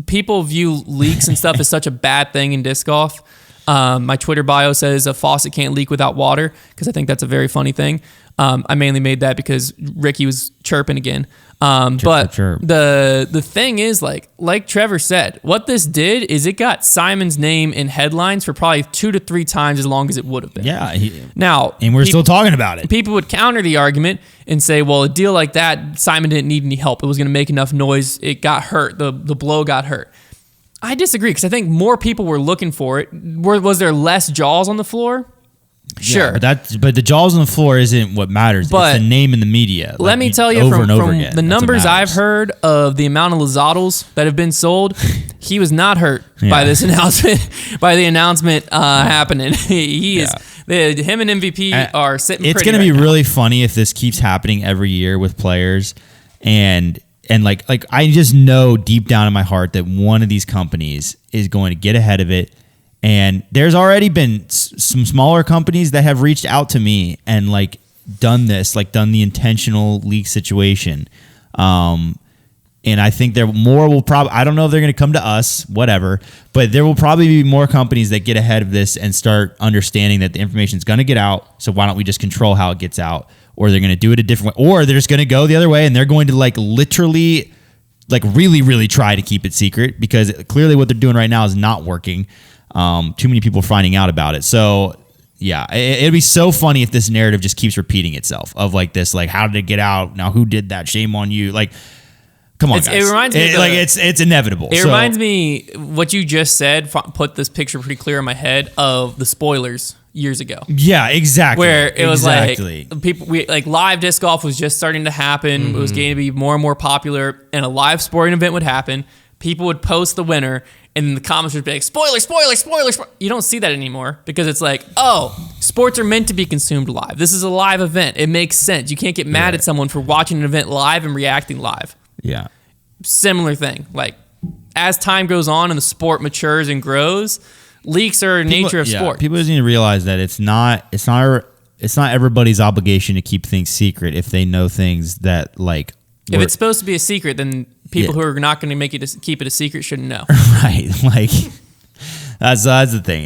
people view leaks and stuff as such a bad thing in disc golf. My Twitter bio says a faucet can't leak without water, because I think that's a very funny thing. I mainly made that because Ricky was chirping again. But chirp. the thing is, like Trevor said, what this did is it got Simon's name in headlines for probably 2 to 3 times as long as it would have been. Yeah. Now, And we're still talking about it. people would counter the argument and say, well, a deal like that, Simon didn't need any help. It was going to make enough noise. It got hurt. The blow got hurt. I disagree because I think more people were looking for it. Was there less jaws on the floor? Sure. Yeah, but the jaws on the floor isn't what matters. But it's the name in the media. Let me tell you over from and over again. the That's what numbers I've matters. heard of the amount of Lozatos that have been sold, he was not hurt by this announcement, by the announcement happening. He is, him and MVP are sitting It's pretty going to be right now. really funny if this keeps happening every year with players, and like I just know deep down in my heart that one of these companies is going to get ahead of it. And there's already been some smaller companies that have reached out to me and like done this, like done the intentional leak situation. And I think there more will probably, I don't know if they're going to come to us, whatever, but there will probably be more companies that get ahead of this and start understanding that the information is going to get out. So why don't we just control how it gets out? Or they're going to do it a different way, or they're just going to go the other way and they're going to like literally like really, really try to keep it secret, because clearly what they're doing right now is not working. Too many people finding out about it. So yeah, it'd be so funny if this narrative just keeps repeating itself of like this, like, how did it get out? Now who did that? Shame on you. Like, come on, guys. It reminds me like it's inevitable. It reminds me what you just said. Put this picture pretty clear in my head of the spoilers years ago. Yeah, exactly. Where it was exactly. like people, like live disc golf was just starting to happen. It was getting to be more and more popular, and a live sporting event would happen. People would post the winner, and the comments would be like, spoiler, spoiler, spoiler, spoiler. You don't see that anymore because it's like, oh, sports are meant to be consumed live. This is a live event. It makes sense. You can't get mad at someone for watching an event live and reacting live. Yeah. Similar thing. Like, as time goes on and the sport matures and grows, leaks are nature of sport. People just need to realize that it's not everybody's obligation to keep things secret if they know things that like. If it's supposed to be a secret, then people who are not going to make it keep it a secret shouldn't know. Right, like that's the thing.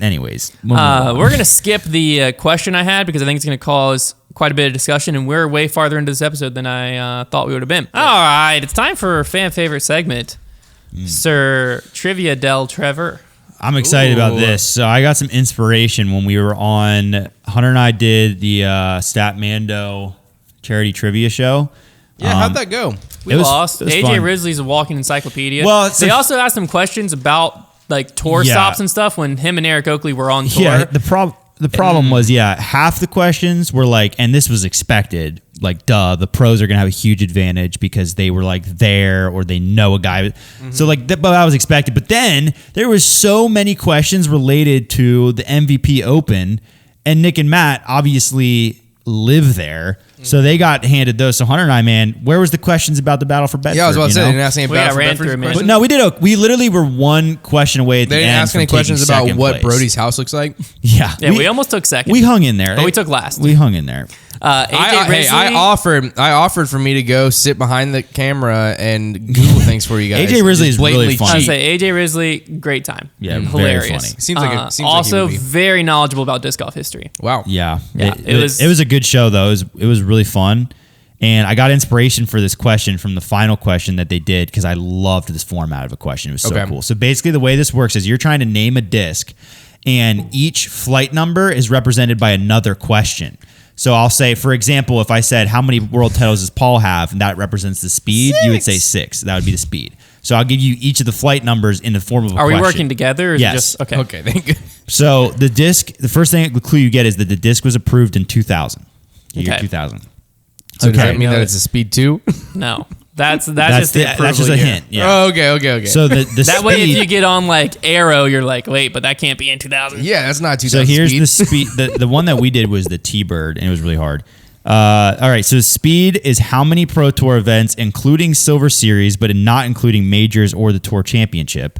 Anyways, we're going to skip the question I had because I think it's going to cause quite a bit of discussion, and we're way farther into this episode than I thought we would have been. All right, it's time for fan favorite segment, Sir Trivia del Trevor. I'm excited about this. So I got some inspiration when we were on. Hunter and I did the Statmando charity trivia show. Yeah, how'd that go? We lost. It was AJ fun. Risley's a walking encyclopedia. Well, they also asked him questions about like tour stops and stuff when him and Eric Oakley were on tour. Yeah, the problem was, half the questions were like, and this was expected, like, duh, the pros are going to have a huge advantage because they were like there or they know a guy. So like, but that was expected. But then there was so many questions related to the MVP Open, and Nick and Matt obviously live there. So they got handed those. So Hunter and I, man, where was the questions about the battle for Bedford? Yeah, I was about to say, they didn't ask any Well, yeah, battle for ran Bedford through 'em, man. questions? But no, we did. We literally were one question away at They the didn't end. ask from any taking questions about second what place. Brody's house looks like. Yeah, Yeah, we almost took second. we hung in there. But we took last. We hung in there. AJ Risley. I offered for me to go sit behind the camera and Google things for you guys. AJ Risley Just is really blatantly funny. I cheat. say AJ Risley, great time. Yeah, very hilarious. funny. Seems like it also would be. very knowledgeable about disc golf history. Wow. Yeah, Yeah, it was a good show though. It was really fun, and I got inspiration for this question from the final question that they did because I loved this format of a question. It was so cool. So basically, the way this works is you're trying to name a disc, and each flight number is represented by another question. So I'll say, for example, if I said, how many world titles does Paul have? And that represents the speed, you would say 6. That would be the speed. So I'll give you each of the flight numbers in the form of a Are question. we working together? Or is Yes. it just, okay. Okay, thank you. So the disc, the first thing, the clue you get is that the disc was approved in 2000. Year Okay. 2000. So does that mean that it's a speed 2? No. That's just the approval that's just a year. hint. Yeah. Oh, okay. So the That speed, way, if you get on like Arrow, you're like, wait, but that can't be in 2000. Yeah, that's not 2000 so here's speed. the speed. The one that we did was the T-Bird, and it was really hard. All right, so speed is how many Pro Tour events, including Silver Series, but not including majors or the Tour Championship.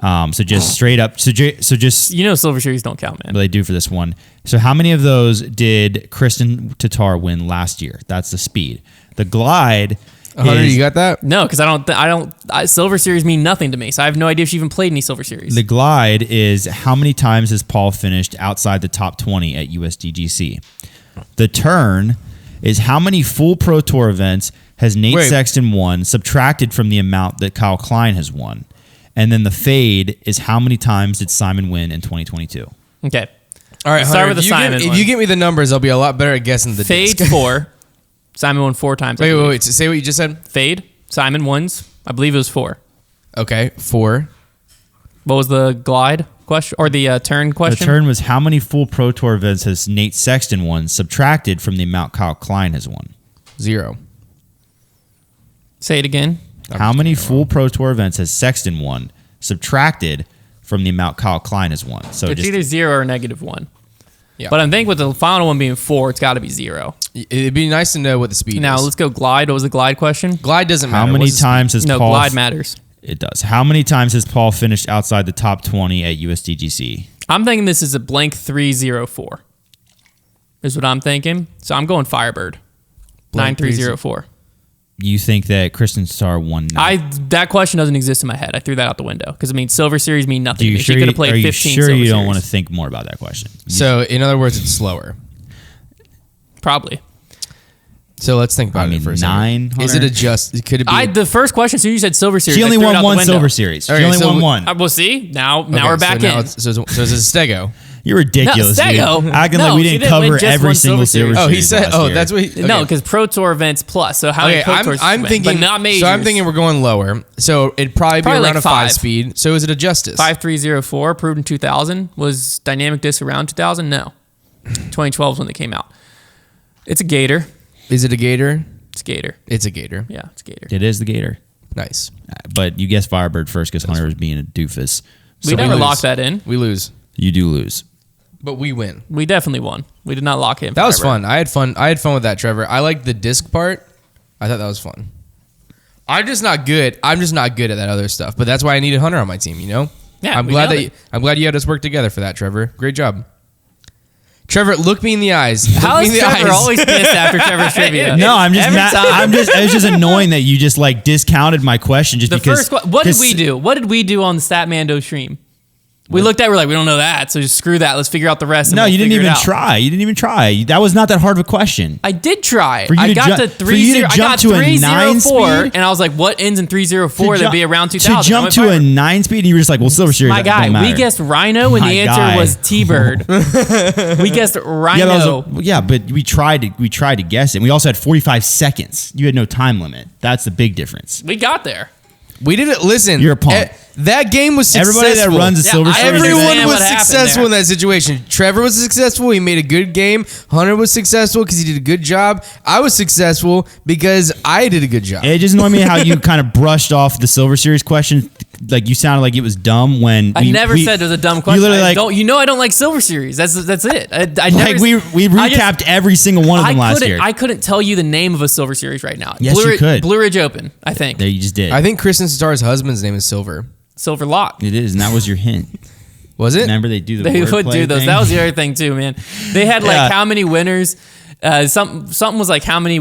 So just straight up. So just You know, Silver Series don't count, man. what they do for this one. So how many of those did Kristen Tatar win last year? That's the speed. The glide. Hunter, is, you got that? No, because Silver Series mean nothing to me, so I have no idea if she even played any Silver Series. The glide is how many times has Paul finished outside the top 20 at USDGC? The turn is how many full Pro Tour events has Nate Sexton won, subtracted from the amount that Kyle Klein has won. And then the fade is how many times did Simon win in 2022? Okay. All right, start Hunter, with the Simon If one. you give me the numbers, I'll be a lot better at guessing the Fade disc. 4. Simon won 4 times. Wait. Say what you just said. Fade. Simon wins. I believe it was 4. Okay, 4. What was the glide question or the turn question? The turn was how many full Pro Tour events has Nate Sexton won, subtracted from the amount Kyle Klein has won? 0. Say it again. How many full Pro Tour events has Sexton won, subtracted from the amount Kyle Klein has won? So It's either 0 or -1. Yeah. But I think with the final one being 4, it's got to be 0. It'd be nice to know what the speed Now is. let's go glide. What was the glide question? Glide doesn't matter. how many What's the times has No, Paul... glide matters. It does. How many times has Paul finished outside the top 20 at USDGC? I'm thinking this is a blank 304. Is what I'm thinking. So I'm going Firebird. Blank 9304. You think that Kristen Starr won? That question doesn't exist in my head. I threw that out the window because I mean Silver Series mean nothing. Do you to me. sure She could have played are you 15 sure Silver you don't Series. want to think more about that question? So, in other words, it's slower. Probably. So let's think about I mean, it for a second. 9, Is it a just? Could it be? The first question, so you said Silver Series. She only I threw it won out the one window. Silver Series. She Okay, only so won we- one. We'll see. Now Okay, we're back so now in. so it's a Stego. You're ridiculous, No, dude. Stego. Acting No, like we she didn't didn't win cover just every one single Silver Silver Series. Oh, Series. he said. last Oh, year. that's what. He, No, okay. because Pro Tour events plus. So how many Okay, Pro Tours? I'm win? thinking. but not majors. So I'm thinking we're going lower. So it'd probably be Probably around like a 5 5. speed. So is it a Justice? 5304 approved in 2000. Was Dynamic Disc around 2000? No. 2012 is when they came out. It's a Gator. Is it a Gator? It's Gator. It's a Gator. Yeah, it's Gator. It is the Gator. Nice. But you guessed Firebird first because Hunter was being a doofus. We So never lose. locked that in. We lose, You do lose. but we win. We definitely won. We did not lock it in. That was forever. fun. I had fun. I had fun with that, Trevor. I liked the disc part. I thought that was fun. I'm just not good. I'm just not good at that other stuff. But that's why I needed Hunter on my team. You know. Yeah, I'm we glad nailed that it. I'm glad you had us work together for that, Trevor. Great job. Trevor, look me in the eyes. How Look me is in the Trevor eyes. always pissed after Trevor's trivia? No, I'm just Every mad. time. It's just annoying that you just like discounted my question just The because. first what did we do? What did we do on the Statmando stream? We looked at it, we're like, we don't know that, so just screw that. Let's figure out the rest. And No, we'll you didn't figure it even out. try. You didn't even try. That was not that hard of a question. I did try. For you I to got ju- to for you to 30. I jump got to a 9 304, speed? and I was like, what ends in 304? That'd be around 2000. To jump to a 9 speed, and you were just like, well, Silver Series. My that don't guy, we matter. guessed Rhino, and My the answer guy. was T-Bird. We guessed Rhino. But we tried to guess it. And we also had 45 seconds. You had no time limit. That's the big difference. We got there. We didn't listen. You're a punk. That game was successful. Everybody that runs a Yeah, Silver I Series. understand Everyone what was happened successful there. in that situation. Trevor was successful. He made a good game. Hunter was successful because he did a good job. I was successful because I did a good job. It just annoyed me how you kind of brushed off the Silver Series question. Like you sounded like it was dumb when I never said it was a dumb question. You literally I don't like Silver Series. That's it. I never. like we recapped every single one of them last year. I couldn't tell you the name of a Silver Series right now. Yes, you could. Blue Ridge Open, I think. There, you just did. I think Kristen Starr's husband's name is Silver. Silver Lock. It is, and that was your hint. Was it? Remember they do the They would wordplay do those. thing? That was the other thing too, man. They had like Yeah. how many winners. Something was like how many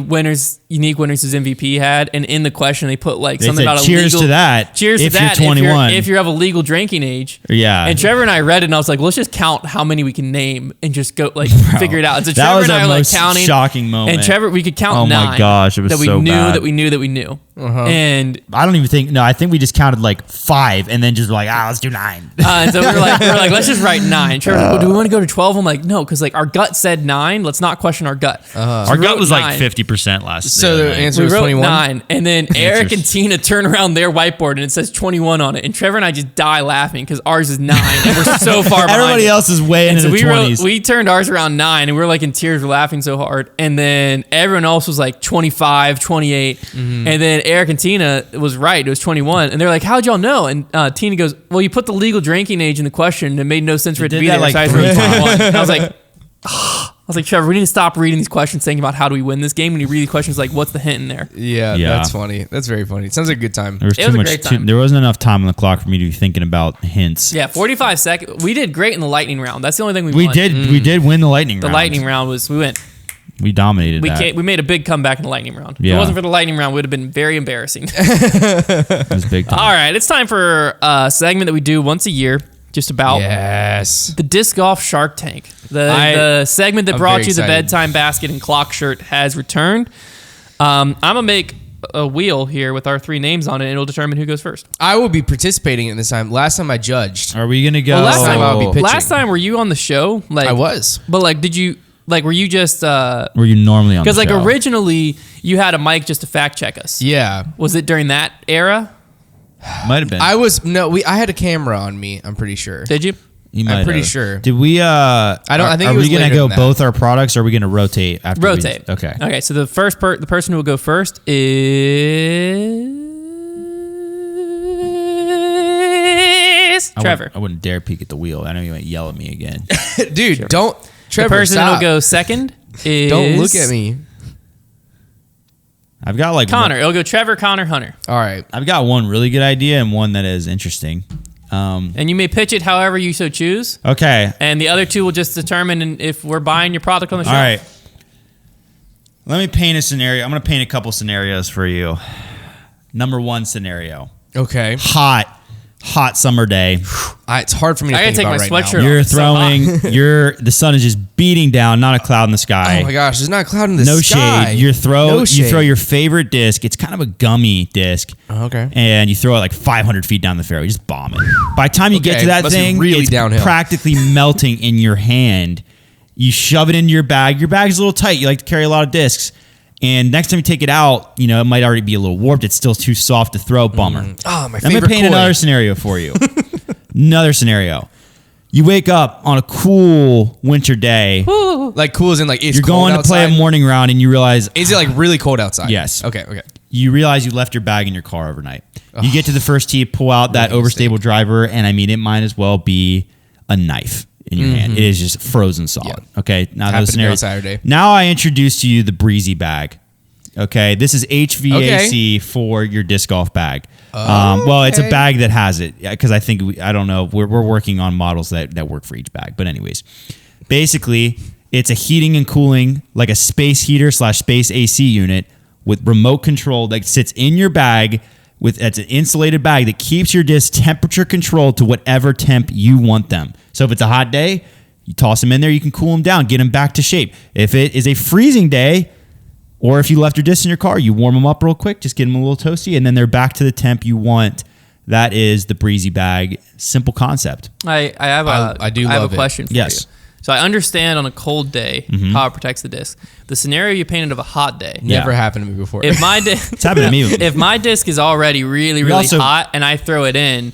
unique winners his MVP had, and in the question they put like They something said, about a cheers legal, to that. Cheers if to that. you're 21. if you have a legal drinking age. Yeah. And Trevor and I read it, and I was like, well, let's just count how many we can name and just go like figure it out. And so that Trevor was and I our are like most counting, shocking moment. And Trevor, we could count Oh my 9. gosh, it was that we so knew bad. that we knew that we knew. And I don't even think. No, I think we just counted like 5, and then just were like, let's do 9. and so we were like, let's just write 9. Trevor's like, well, do we want to go to 12? I'm like, no, because like our gut said 9. Let's not question our gut. So Our we gut wrote was 9. like 50% last. So the night. answer We was wrote 21. 9, and then Eric and Tina turn around their whiteboard and it says 21 on it, and Trevor and I just die laughing because ours is 9, and we're so far behind. Everybody it. else is way And into so the 20s. we turned ours around 9, and we were like in tears, we're laughing so hard. And then everyone else was like 25, 28, Mm-hmm. and then Eric and Tina was right, it was 21, and they're like, how'd y'all know? And Tina goes, well, you put the legal drinking age in the question, and it made no sense for it to did be that there. like So I just wrote 3 times. 21. And I was like, Trevor, we need to stop reading these questions thinking about how do we win this game. When you read these questions, like, what's the hint in there? Yeah, Yeah. that's funny. That's very funny. It sounds like a good time. There was It too was a much. great time. There wasn't enough time on the clock for me to be thinking about hints. Yeah, 45 seconds. We did great in the lightning round. That's the only thing we We won. did. We did win the lightning The round. lightning round was, we went. We dominated that. We made a big comeback in the lightning round. If Yeah. it wasn't for the lightning round, it would have been very embarrassing. It was big time. All right, it's time for a segment that we do once a year just about. Yes. The Disc Golf Shark Tank. The segment that I'm brought very you the excited. bedtime basket and clock shirt has returned. I'm going to make a wheel here with our 3 names on it, and it'll determine who goes first. I will be participating in this time. Last time I judged. Are we gonna go? Well, last time I'll be pitching. last time, were you on the show? Like I was. But like, did you like? Were you just? Were you normally on? Because the like show? originally you had a mic just to fact check us. Yeah. Was it during that era? might have been. I had a camera on me, I'm pretty sure. Did you? You I'm might pretty have. sure. Did we? I think Are it was we gonna later go than that. both our products, or are we gonna rotate after? Rotate. Okay. Okay. So the person who will go first is Trevor. I wouldn't dare peek at the wheel. I know you might yell at me again. Dude, don't. The Trevor, person stop. who'll go second is Don't look at me. I've got like Konner. It'll go Trevor, Konner, Hunter. All right. I've got one really good idea and one that is interesting. And you may pitch it however you so choose. Okay. And the other 2 will just determine if we're buying your product on the show. All right. Let me paint a scenario. I'm going to paint a couple scenarios for you. Number 1 scenario. Okay. Hot summer day. It's hard for me to I gotta think take about my right sweatshirt now. off. You're It's so throwing, the sun is just beating down, not a cloud in the sky. Oh my gosh, there's not a cloud in the No sky. shade. You throw shade. your favorite disc. It's kind of a gummy disc. Oh, okay. And you throw it like 500 feet down the fairway. Just bomb it. By the time you get Okay, to that must be thing, really it's downhill. practically melting in your hand. You shove it into your bag. Your bag's a little tight. You like to carry a lot of discs. And next time you take it out, it might already be a little warped. It's still too soft to throw. Bummer. Oh, my I'm going favorite to paint koi. another scenario for you. Another scenario. You wake up on a cool winter day. Like cool as in like it's You're cold going to play a outside? morning round and you realize Is it like really cold outside? Yes. Okay. you realize you left your bag in your car overnight. You get to the first tee, pull out that Really overstable driver, and I mean, it might as well be a knife in your hand. It is just frozen solid. Yeah. Okay, now Happened those to me on scenarios. Saturday. Now I introduce to you the breezy bag. Okay, this is HVAC for your disc golf bag. Well, it's a bag that has it because I think I don't know. We're working on models that work for each bag. But anyways, basically, it's a heating and cooling, like a space heater / space AC unit with remote control that sits in your bag. It's an insulated bag that keeps your discs temperature controlled to whatever temp you want them. So if it's a hot day, you toss them in there, you can cool them down, get them back to shape. If it is a freezing day, or if you left your discs in your car, you warm them up real quick, just get them a little toasty, and then they're back to the temp you want. That is the breezy bag. Simple concept. I have a love it. question for Yes. you. So I understand on a cold day how it protects the disc. The scenario you painted of a hot day. Never happened to me before. If my disc, It's happened to me. if my disc is already really also- hot and I throw it in,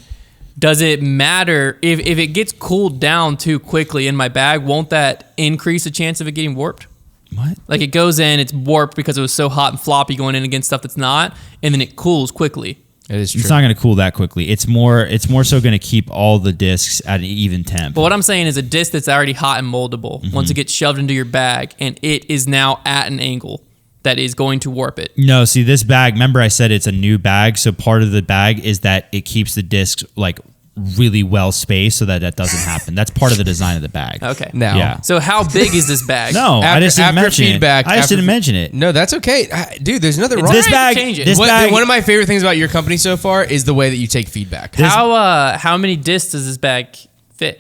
does it matter if it gets cooled down too quickly in my bag? Won't that increase the chance of it getting warped? What? Like it goes in, it's warped because it was so hot and floppy going in against stuff that's not, and then it cools quickly. It is true. It's not going to cool that quickly. It's more so going to keep all the discs at an even temp. But what I'm saying is a disc that's already hot and moldable, once it gets shoved into your bag and it is now at an angle that is going to warp it. No, see this bag, remember I said it's a new bag, so part of the bag is that it keeps the discs like really well spaced so that doesn't happen. That's part of the design of the bag. Okay. Now. Yeah. So how big is this bag? No, I just didn't mention feedback, it. I just after- didn't mention it. No, that's okay. Dude, there's nothing wrong. This Alright, bag, change it. this bag, One of my favorite things about your company so far is the way that you take feedback. How many discs does this bag fit?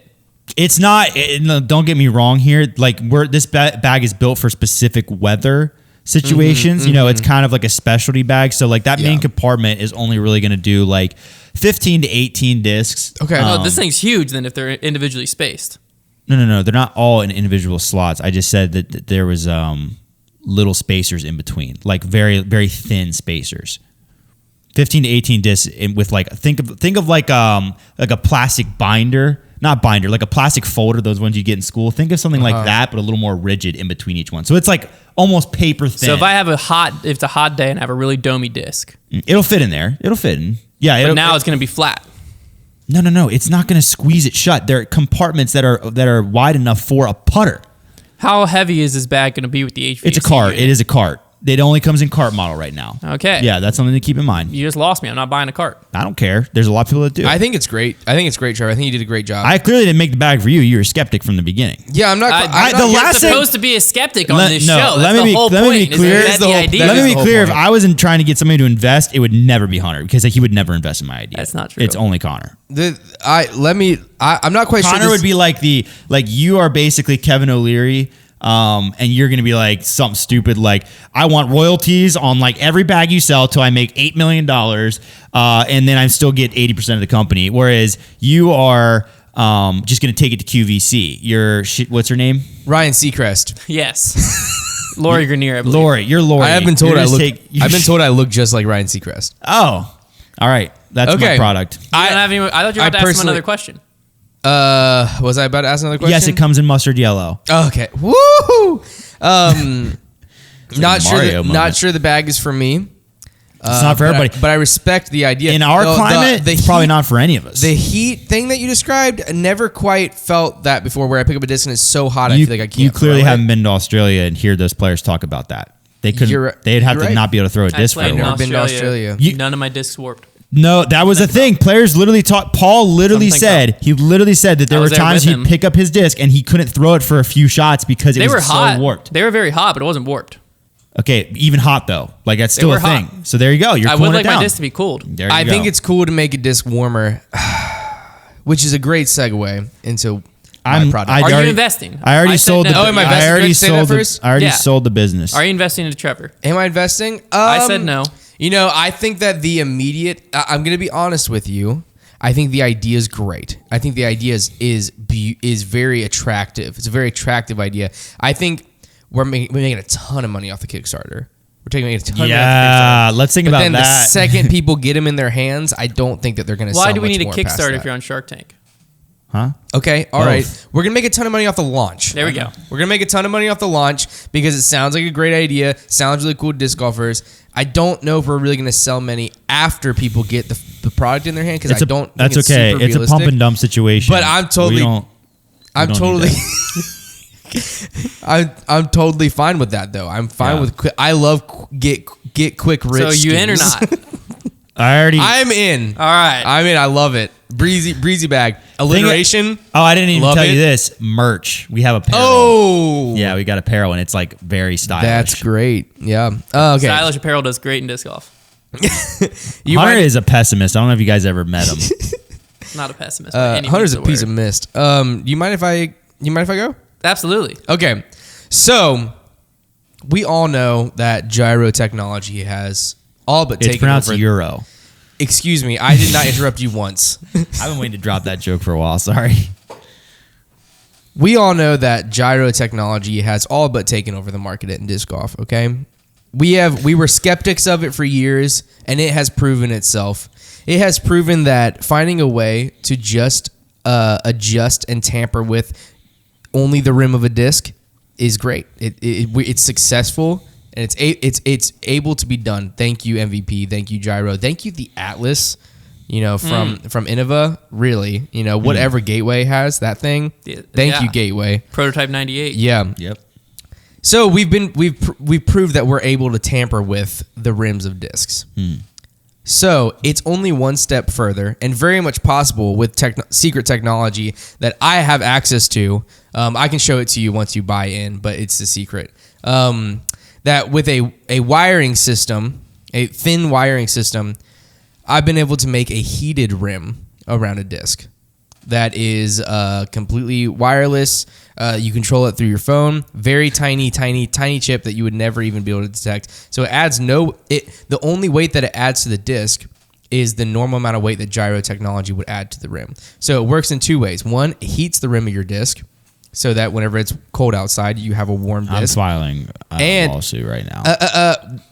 it's not. No, don't get me wrong here. Like this bag is built for specific weather situations. You know, it's kind of like a specialty bag. So like that main Yeah. compartment is only really going to do like 15 to 18 discs. Okay. Oh, this thing's huge then if they're individually spaced. No. They're not all in individual slots. I just said that there was little spacers in between, like very, very thin spacers. 15 to 18 discs with like think of like a plastic binder, not binder, like a plastic folder, those ones you get in school. Think of something like that, but a little more rigid in between each one. So it's like almost paper thin. So if it's a hot day and I have a really domey disc, It'll fit in there. It'll fit in. Yeah. but now it's going to be flat. No. It's not going to squeeze it shut. There are compartments that are wide enough for a putter. How heavy is this bag going to be with the HVAC? It's a cart. unit? It is a cart. It only comes in cart model right now. Okay. Yeah, that's something to keep in mind. You just lost me. I'm not buying a cart. I don't care. There's a lot of people that do. I think it's great. Trevor. I think you did a great job. I clearly didn't make the bag for you. You were a skeptic from the beginning. Yeah, I'm not. You're supposed to be a skeptic on this show. That's let the whole point. me be clear. Is that the idea? Let me be clear. If I wasn't trying to get somebody to invest, it would never be Hunter because he would never invest in my idea. That's not true. It's only Konner. I'm not quite sure. Konner would be like you are basically Kevin O'Leary. And you're going to be like something stupid like, I want royalties on like every bag you sell till I make $8 million. And then I still get 80% of the company. Whereas you are just going to take it to QVC. What's her name? Ryan Seacrest. Yes. Lori Grenier, I believe. You're Lori. I've been told I look just like Ryan Seacrest. Oh, all right. That's my product. I thought you were about to ask him another question. Was I about to ask another question? Yes, it comes in mustard yellow. Oh, okay. Woo! Not sure the bag is for me. It's not for everybody. But I respect the idea. In our climate, it's probably not for any of us. The heat thing that you described, I never quite felt that before, where I pick up a disc and it's so hot I feel like I can't. You clearly haven't been to Australia and hear those players talk about that. They couldn't. They'd have to not be able to throw a disc for a while. I've never been to Australia. None of my discs warped. No, that was the thing. Players literally taught. Paul literally said that there were times he'd pick up his disc and he couldn't throw it for a few shots because it was so warped. They were very hot, but it wasn't warped. Okay, even hot though. Like that's still a thing. So there you go. I would like my disc to be cooled. I think it's cool to make a disc warmer, which is a great segue into my product. Are you investing? I already sold. No. Am I investing? I already sold the business. Are you investing into Trevor? Am I investing? I said no. You know, I think that the immediate. I'm going to be honest with you. I think the idea is great. I think the idea is very attractive. It's a very attractive idea. I think we're making a ton of money off the Kickstarter. We're taking a ton of money off the Kickstarter. Let's think about that. But then the second people get them in their hands, I don't think that they're going to sell much more. Why do we need a Kickstarter if you're on Shark Tank? Huh? Okay, all right. We're going to make a ton of money off the launch. There we go. We're going to make a ton of money off the launch because it sounds like a great idea. Sounds really cool to disc golfers. I don't know if we're really going to sell many after people get the product in their hand because I don't think that's it's okay. super It's realistic. a pump and dump situation. But I'm totally I'm totally fine with that though. I'm fine with I love get quick rich. So you in or not? I'm in. All right. I'm in. I love it. Breezy bag. Alliteration. I didn't even tell you this. Merch. We have apparel. Oh. Yeah, we got apparel and it's like very stylish. That's great. Yeah. Okay. Stylish apparel does great in disc golf. Hunter is a pessimist. I don't know if you guys ever met him. Not a pessimist. Hunter's a piece of mist. You mind if I go? Absolutely. Okay. So we all know that gyro technology has all but taken over. It's pronounced Euro. Excuse me. I did not interrupt you once. I've been waiting to drop that joke for a while. Sorry. We all know that gyro technology has all but taken over the market in disc golf, okay? We were skeptics of it for years, and it has proven itself. It has proven that finding a way to just adjust and tamper with only the rim of a disc is great. It's successful. And it's able to be done. Thank you, MVP. Thank you, Gyro. Thank you, the Atlas. You know, from Innova. Really, you know, whatever Gateway has that thing. Thank you, Gateway. Prototype 98. Yeah. Yep. So we've proved that we're able to tamper with the rims of discs. So it's only one step further, and very much possible with secret technology that I have access to. I can show it to you once you buy in, but it's a secret. That with a wiring system, a thin wiring system, I've been able to make a heated rim around a disc that is completely wireless. You control it through your phone. Very tiny chip that you would never even be able to detect. So it adds the only weight that it adds to the disc is the normal amount of weight that gyro technology would add to the rim. So it works in two ways. One, it heats the rim of your disc, so that whenever it's cold outside, you have a warm disc. I'm filing a lawsuit right now.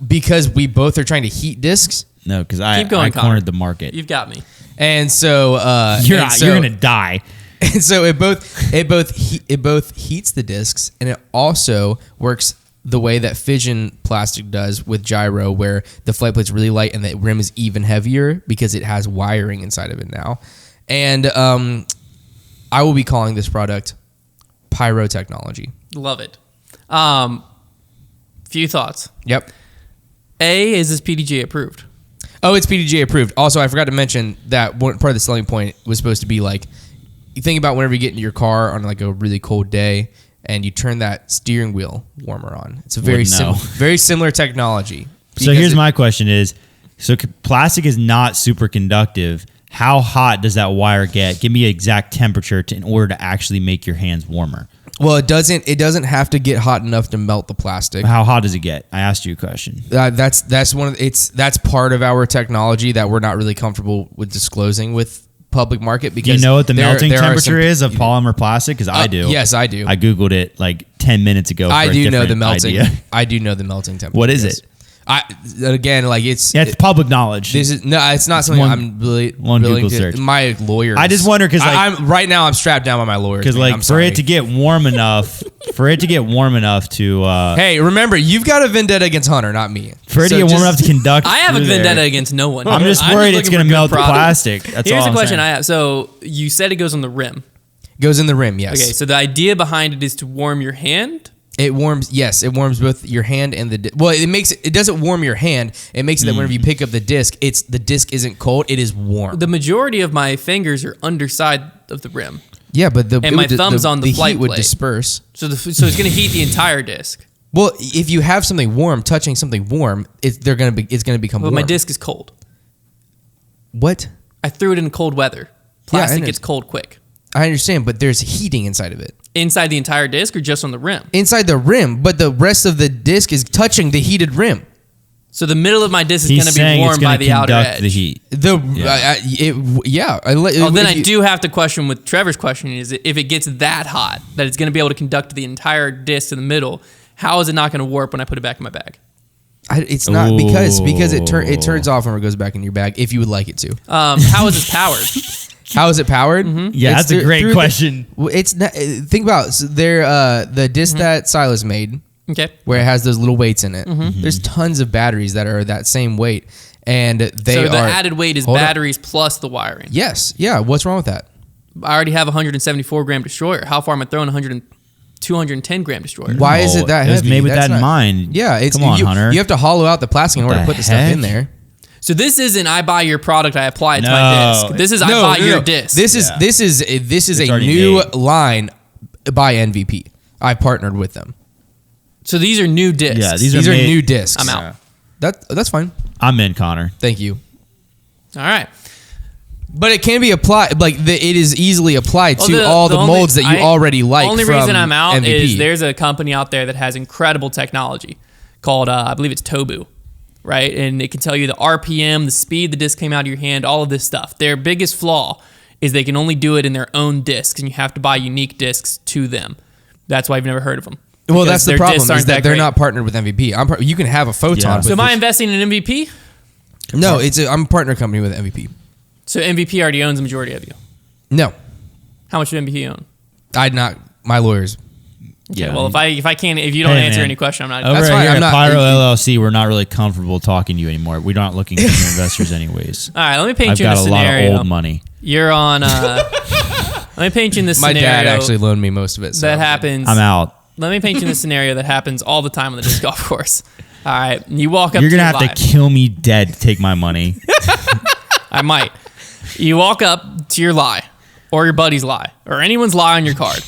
Because we both are trying to heat discs. No, because I cornered the market. You've got me. And so you're gonna die. And so it both heats the discs, and it also works the way that fission plastic does with gyro, where the flight plate's really light and the rim is even heavier because it has wiring inside of it now. And I will be calling this product Pyro Technology. Love it. Few thoughts. Yep. A, is this PDGA approved? Oh, it's PDGA approved. Also, I forgot to mention that one part of the selling point was supposed to be like, you think about whenever you get into your car on like a really cold day and you turn that steering wheel warmer on. It's a very similar technology. So here's my question is, plastic is not superconductive. How hot does that wire get? Give me an exact temperature in order to actually make your hands warmer. Well, it doesn't have to get hot enough to melt the plastic. How hot does it get? I asked you a question. That's part of our technology that we're not really comfortable with disclosing with public market, because do you know what the melting temperature is of polymer plastic? Because I do. Yes, I do. I googled it like 10 minutes ago. I do know the melting. I do know the melting temperature. What is it? It's public knowledge. It's not something I'm really Google search. My lawyer. I just wonder because I'm right now I'm strapped down by my lawyer. Because for it to get warm enough, to hey, remember, you've got a vendetta against Hunter, not me. For it to get warm enough to conduct. I have a vendetta against no one. I'm just worried it's going to melt the plastic. That's Here's all the question saying. I have. So you said it goes on the rim. Goes in the rim, yes. Okay, so the idea behind it is to warm your hand. It warms both your hand and the disc. Well, it doesn't warm your hand. It makes it that whenever you pick up the disc, the disc isn't cold, it is warm. The majority of my fingers are underside of the rim. Yeah, but my thumb's on the flight heat would plate. disperse. So it's going to heat the entire disc. Well, if you have something warm, touching something warm, it's going to become warm. But my disc is cold. What? I threw it in cold weather. Plastic gets cold quick. I understand, but there's heating inside of it. Inside the entire disc or just on the rim? Inside the rim, but the rest of the disc is touching the heated rim. So the middle of my disc is going to be warmed by the outer edge. The heat. I do have to question with Trevor's question is if it gets that hot that it's going to be able to conduct the entire disc in the middle, how is it not going to warp when I put it back in my bag? It's not because it turns off when it goes back in your bag if you would like it to. How is this powered? How is it powered? Mm-hmm. Yeah, that's a great question. Think about the disc that Silas made. Okay. Where it has those little weights in it. Mm-hmm. There's tons of batteries that are that same weight, and the added weight is batteries plus the wiring. Yes. Yeah. What's wrong with that? I already have a 174 gram destroyer. How far am I throwing 210 gram destroyer? Why is it that heavy? It was made with that in mind. Yeah. Come on, Hunter. You have to hollow out the plastic in order to put the stuff in there. So this isn't I buy your product, I apply it to my disc. This is I buy your disc. This is a new line by MVP. I partnered with them. So these are new discs. Yeah, these are new discs. I'm out. That's fine. I'm in, Konner. Thank you. All right. But it can be applied, it is easily applied to all the molds that you already like. The only from reason I'm out MVP. is there's a company out there that has incredible technology called, I believe it's Tobu, right? And it can tell you the RPM, the speed the disc came out of your hand, all of this stuff. Their biggest flaw is they can only do it in their own discs, and you have to buy unique discs to them. That's why I've never heard of them. Well, that's the problem, is that they're not partnered with MVP. You can have a Photon. Yeah. So am I investing in MVP? No, I'm a partner company with MVP. So MVP already owns the majority of you? No. How much does MVP own? My lawyers. Okay, well, if you don't answer any question, I'm not. Over That's here fine. at Pyro LLC, we're not really comfortable talking to you anymore. We're not looking for new investors anyways. All right, let me paint I've you in a got a scenario. lot of old money. You're on. Let me paint you in this My scenario. dad actually loaned me most of it. So that happens. I'm out. Let me paint you in this scenario that happens all the time on the disc golf course. All right, you walk up. You're to gonna have lie. to kill me dead to take my money. I might. You walk up to your lie, or your buddy's lie, or anyone's lie on your card,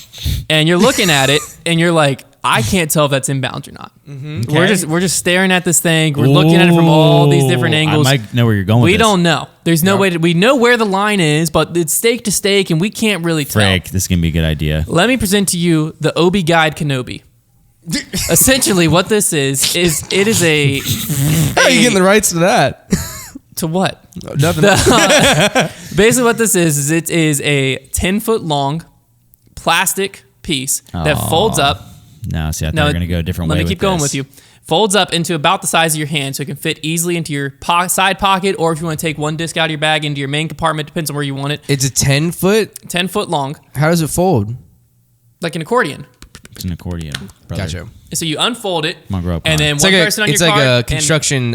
and you're looking at it, and you're like, I can't tell if that's inbounds or not. Mm-hmm. Okay. We're just staring at this thing. We're looking at it from all these different angles. I might know where you're going. We with this. don't know. There's no way. We know where the line is, but it's stake to stake, and we can't really tell. Frank, this is gonna be a good idea. Let me present to you the Obi Guide Kenobi. Essentially, what this is it is a. How are you getting the rights to that? To what? Nothing. Basically, what this is it is a 10-foot long plastic piece that folds up. No, see, I thought we were going to go a different way. Let me keep going with you. Folds up into about the size of your hand so it can fit easily into your side pocket, or if you want to take one disc out of your bag into your main compartment, depends on where you want it. It's a 10-foot? 10-foot long. How does it fold? Like an accordion. It's an accordion, brother. Gotcha. So you unfold it, and then one person on your card. It's like a construction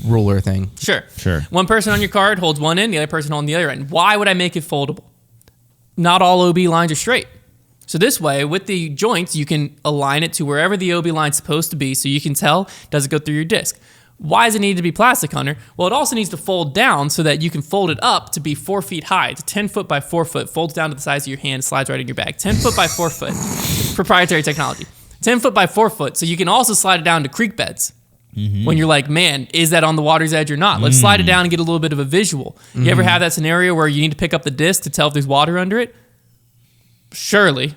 ruler thing. Sure. One person on your card holds one end, the other person on the other end. Why would I make it foldable? Not all OB lines are straight. So this way, with the joints, you can align it to wherever the OB line's supposed to be, so you can tell, does it go through your disc? Why does it need to be plastic, Konner? Well, it also needs to fold down so that you can fold it up to be 4 feet high. It's 10 foot by 4 foot, folds down to the size of your hand, slides right in your bag. 10 foot by 4 foot, proprietary technology. 10 foot by 4 foot, so you can also slide it down to creek beds. When you're like, man, is that on the water's edge or not? Let's slide it down and get a little bit of a visual. You ever have that scenario where you need to pick up the disc to tell if there's water under it? Surely.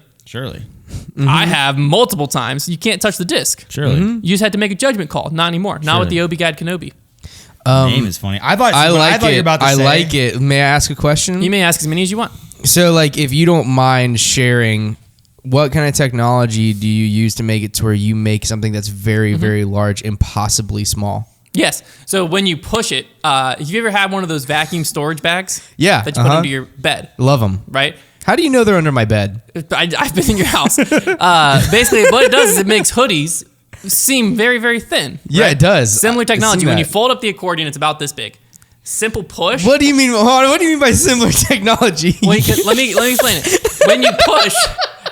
I have multiple times. You can't touch the disc. You just had to make a judgment call. Not anymore. Not with the OB Guide Kenobi. Name is funny. I thought you were about to say. I like it. May I ask a question? You may ask as many as you want. So, like, if you don't mind sharing, what kind of technology do you use to make it to where you make something that's very, very large, impossibly small? Yes. So when you push it, have you ever had one of those vacuum storage bags? Yeah. That you put under your bed? Love them. Right? How do you know they're under my bed? I've been in your house. Basically, what it does is it makes hoodies seem very, very thin. Yeah, right? it does. Similar technology. When you that. fold up the accordion, it's about this big. Simple push. What do you mean? Hold on, what do you mean by similar technology? Let me explain it. When you push,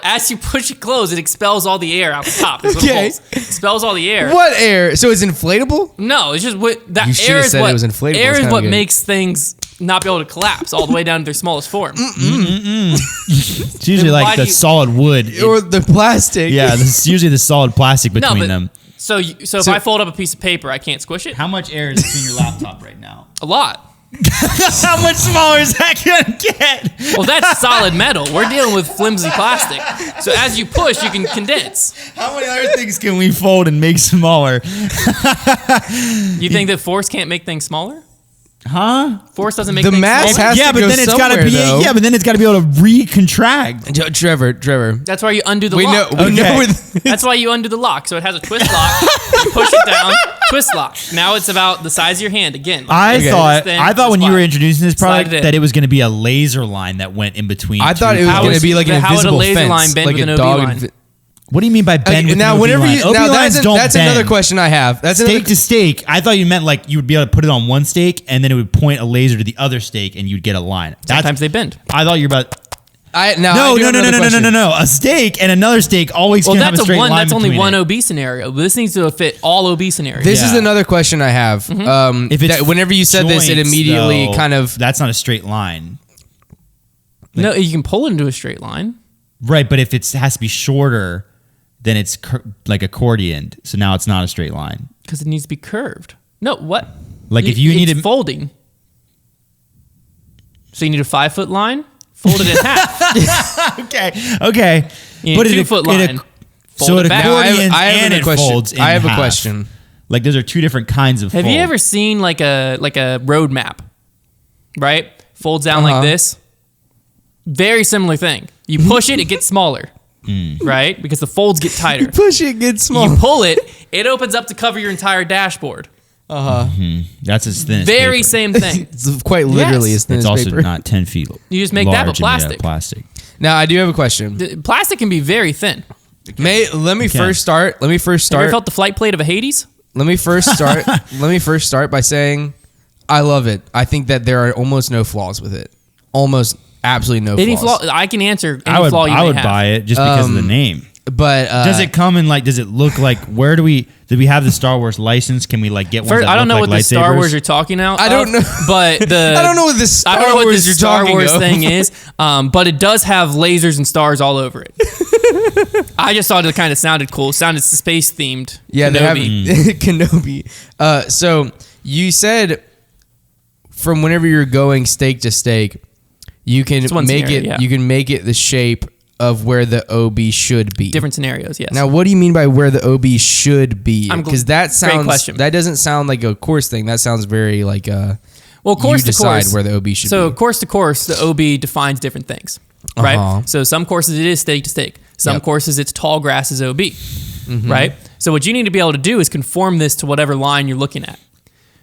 as you push it closed, it expels all the air out the top. That's what it pulls. Expels all the air. What air? So it's inflatable? No, it's just that You should air have is said what it was inflatable. air It's is kinda what good. makes things not be able to collapse all the way down to their smallest form. It's usually Then why like do the you- solid wood. Or the plastic? Yeah, this is usually the solid plastic between them. So if I fold up a piece of paper, I can't squish it? How much air is between your laptop right now? A lot. How much smaller is that gonna get? Well, that's solid metal. We're dealing with flimsy plastic. So as you push, you can condense. How many other things can we fold and make smaller? You think that force can't make things smaller? Huh? Force doesn't make The things mass smaller? has Yeah, to but go then it's gotta somewhere, be. though. Yeah, but then it's gotta be able to recontract. Trevor. That's why you undo the We know. lock. We know. Okay. Where That's why you undo the lock. So it has a twist lock. You push it down, twist lock. Now it's about the size of your hand again. I thought Thin, when you were slide. introducing this product Slide it in. that it was going to be a laser line that went in between. I thought two it was How going to is- be like an how would a invisible laser fence, line bend like with a an OB dog. line? What do you mean by bend? With now, an OB whenever line? you OB now lines that's don't another bend. question I have. That's Stake another, to stake. I thought you meant like you would be able to put it on one stake and then it would point a laser to the other stake and you'd get a line. Sometimes they bend. I thought you were about. No. A stake and another stake always Well, can have a that's straight line. That's only between one it. OB scenario. But this needs to fit all OB scenarios. This is Yeah. another question I have. If it's Whenever you said this, it joints, immediately though, kind of. That's not a straight line. No, you can pull it into a straight line. Right, but if it has to be shorter, then it's like accordioned. So now it's not a straight line. Because it needs to be curved. No, what? Like if you need it's to folding. So you need a 5 foot line, fold it in half. Okay. You need But a it- 2 foot it- line. so Fold it it back. Now, I accordions have and a it question. folds in I have a half. question. Like those are two different kinds of Have fold. you ever seen like a road map? Right? Folds down like this. Very similar thing. You push it, it gets smaller. Right? Because the folds get tighter. Push it, get small. You pull it, it opens up to cover your entire dashboard. That's as thin as Very paper. same thing. It's quite literally Yes. as thin It's as also paper. not 10 feet. You just make that large with and made out of plastic. plastic. Now I do have a question. Plastic can be very thin. Let me Okay. first start. Have you ever felt the flight plate of a Hades? Let me first start by saying I love it. I think that there are almost no flaws with it. Almost absolutely no Any flaws. flaw? I can answer any I would flaw you may have. buy it just because of the name. But Does it come in like? Does it look like? Where do we? Did we have the Star Wars license? Can we like get one? First, that I don't look know like what the Star lightsabers? Wars you're talking out. I don't of, know. But the I don't know what this I don't Star know what Wars this you're Star talking Wars of. thing is. But it does have lasers and stars all over it. I just thought it kind of sounded cool. It sounded space themed. Yeah, they have Kenobi. Kenobi. So you said from whenever you're going stake to stake, you can one make scenario, it. yeah. You can make it the shape of where the OB should be. Different scenarios, yes. Now, what do you mean by where the OB should be? I'm Because that great sounds question. that doesn't sound like a course thing. That sounds very like well, course you to decide course. where the OB should So be. course to course, the OB defines different things, right? Uh-huh. So some courses it is stake to stake. Some Yep. courses it's tall grass is OB, right? So what you need to be able to do is conform this to whatever line you're looking at.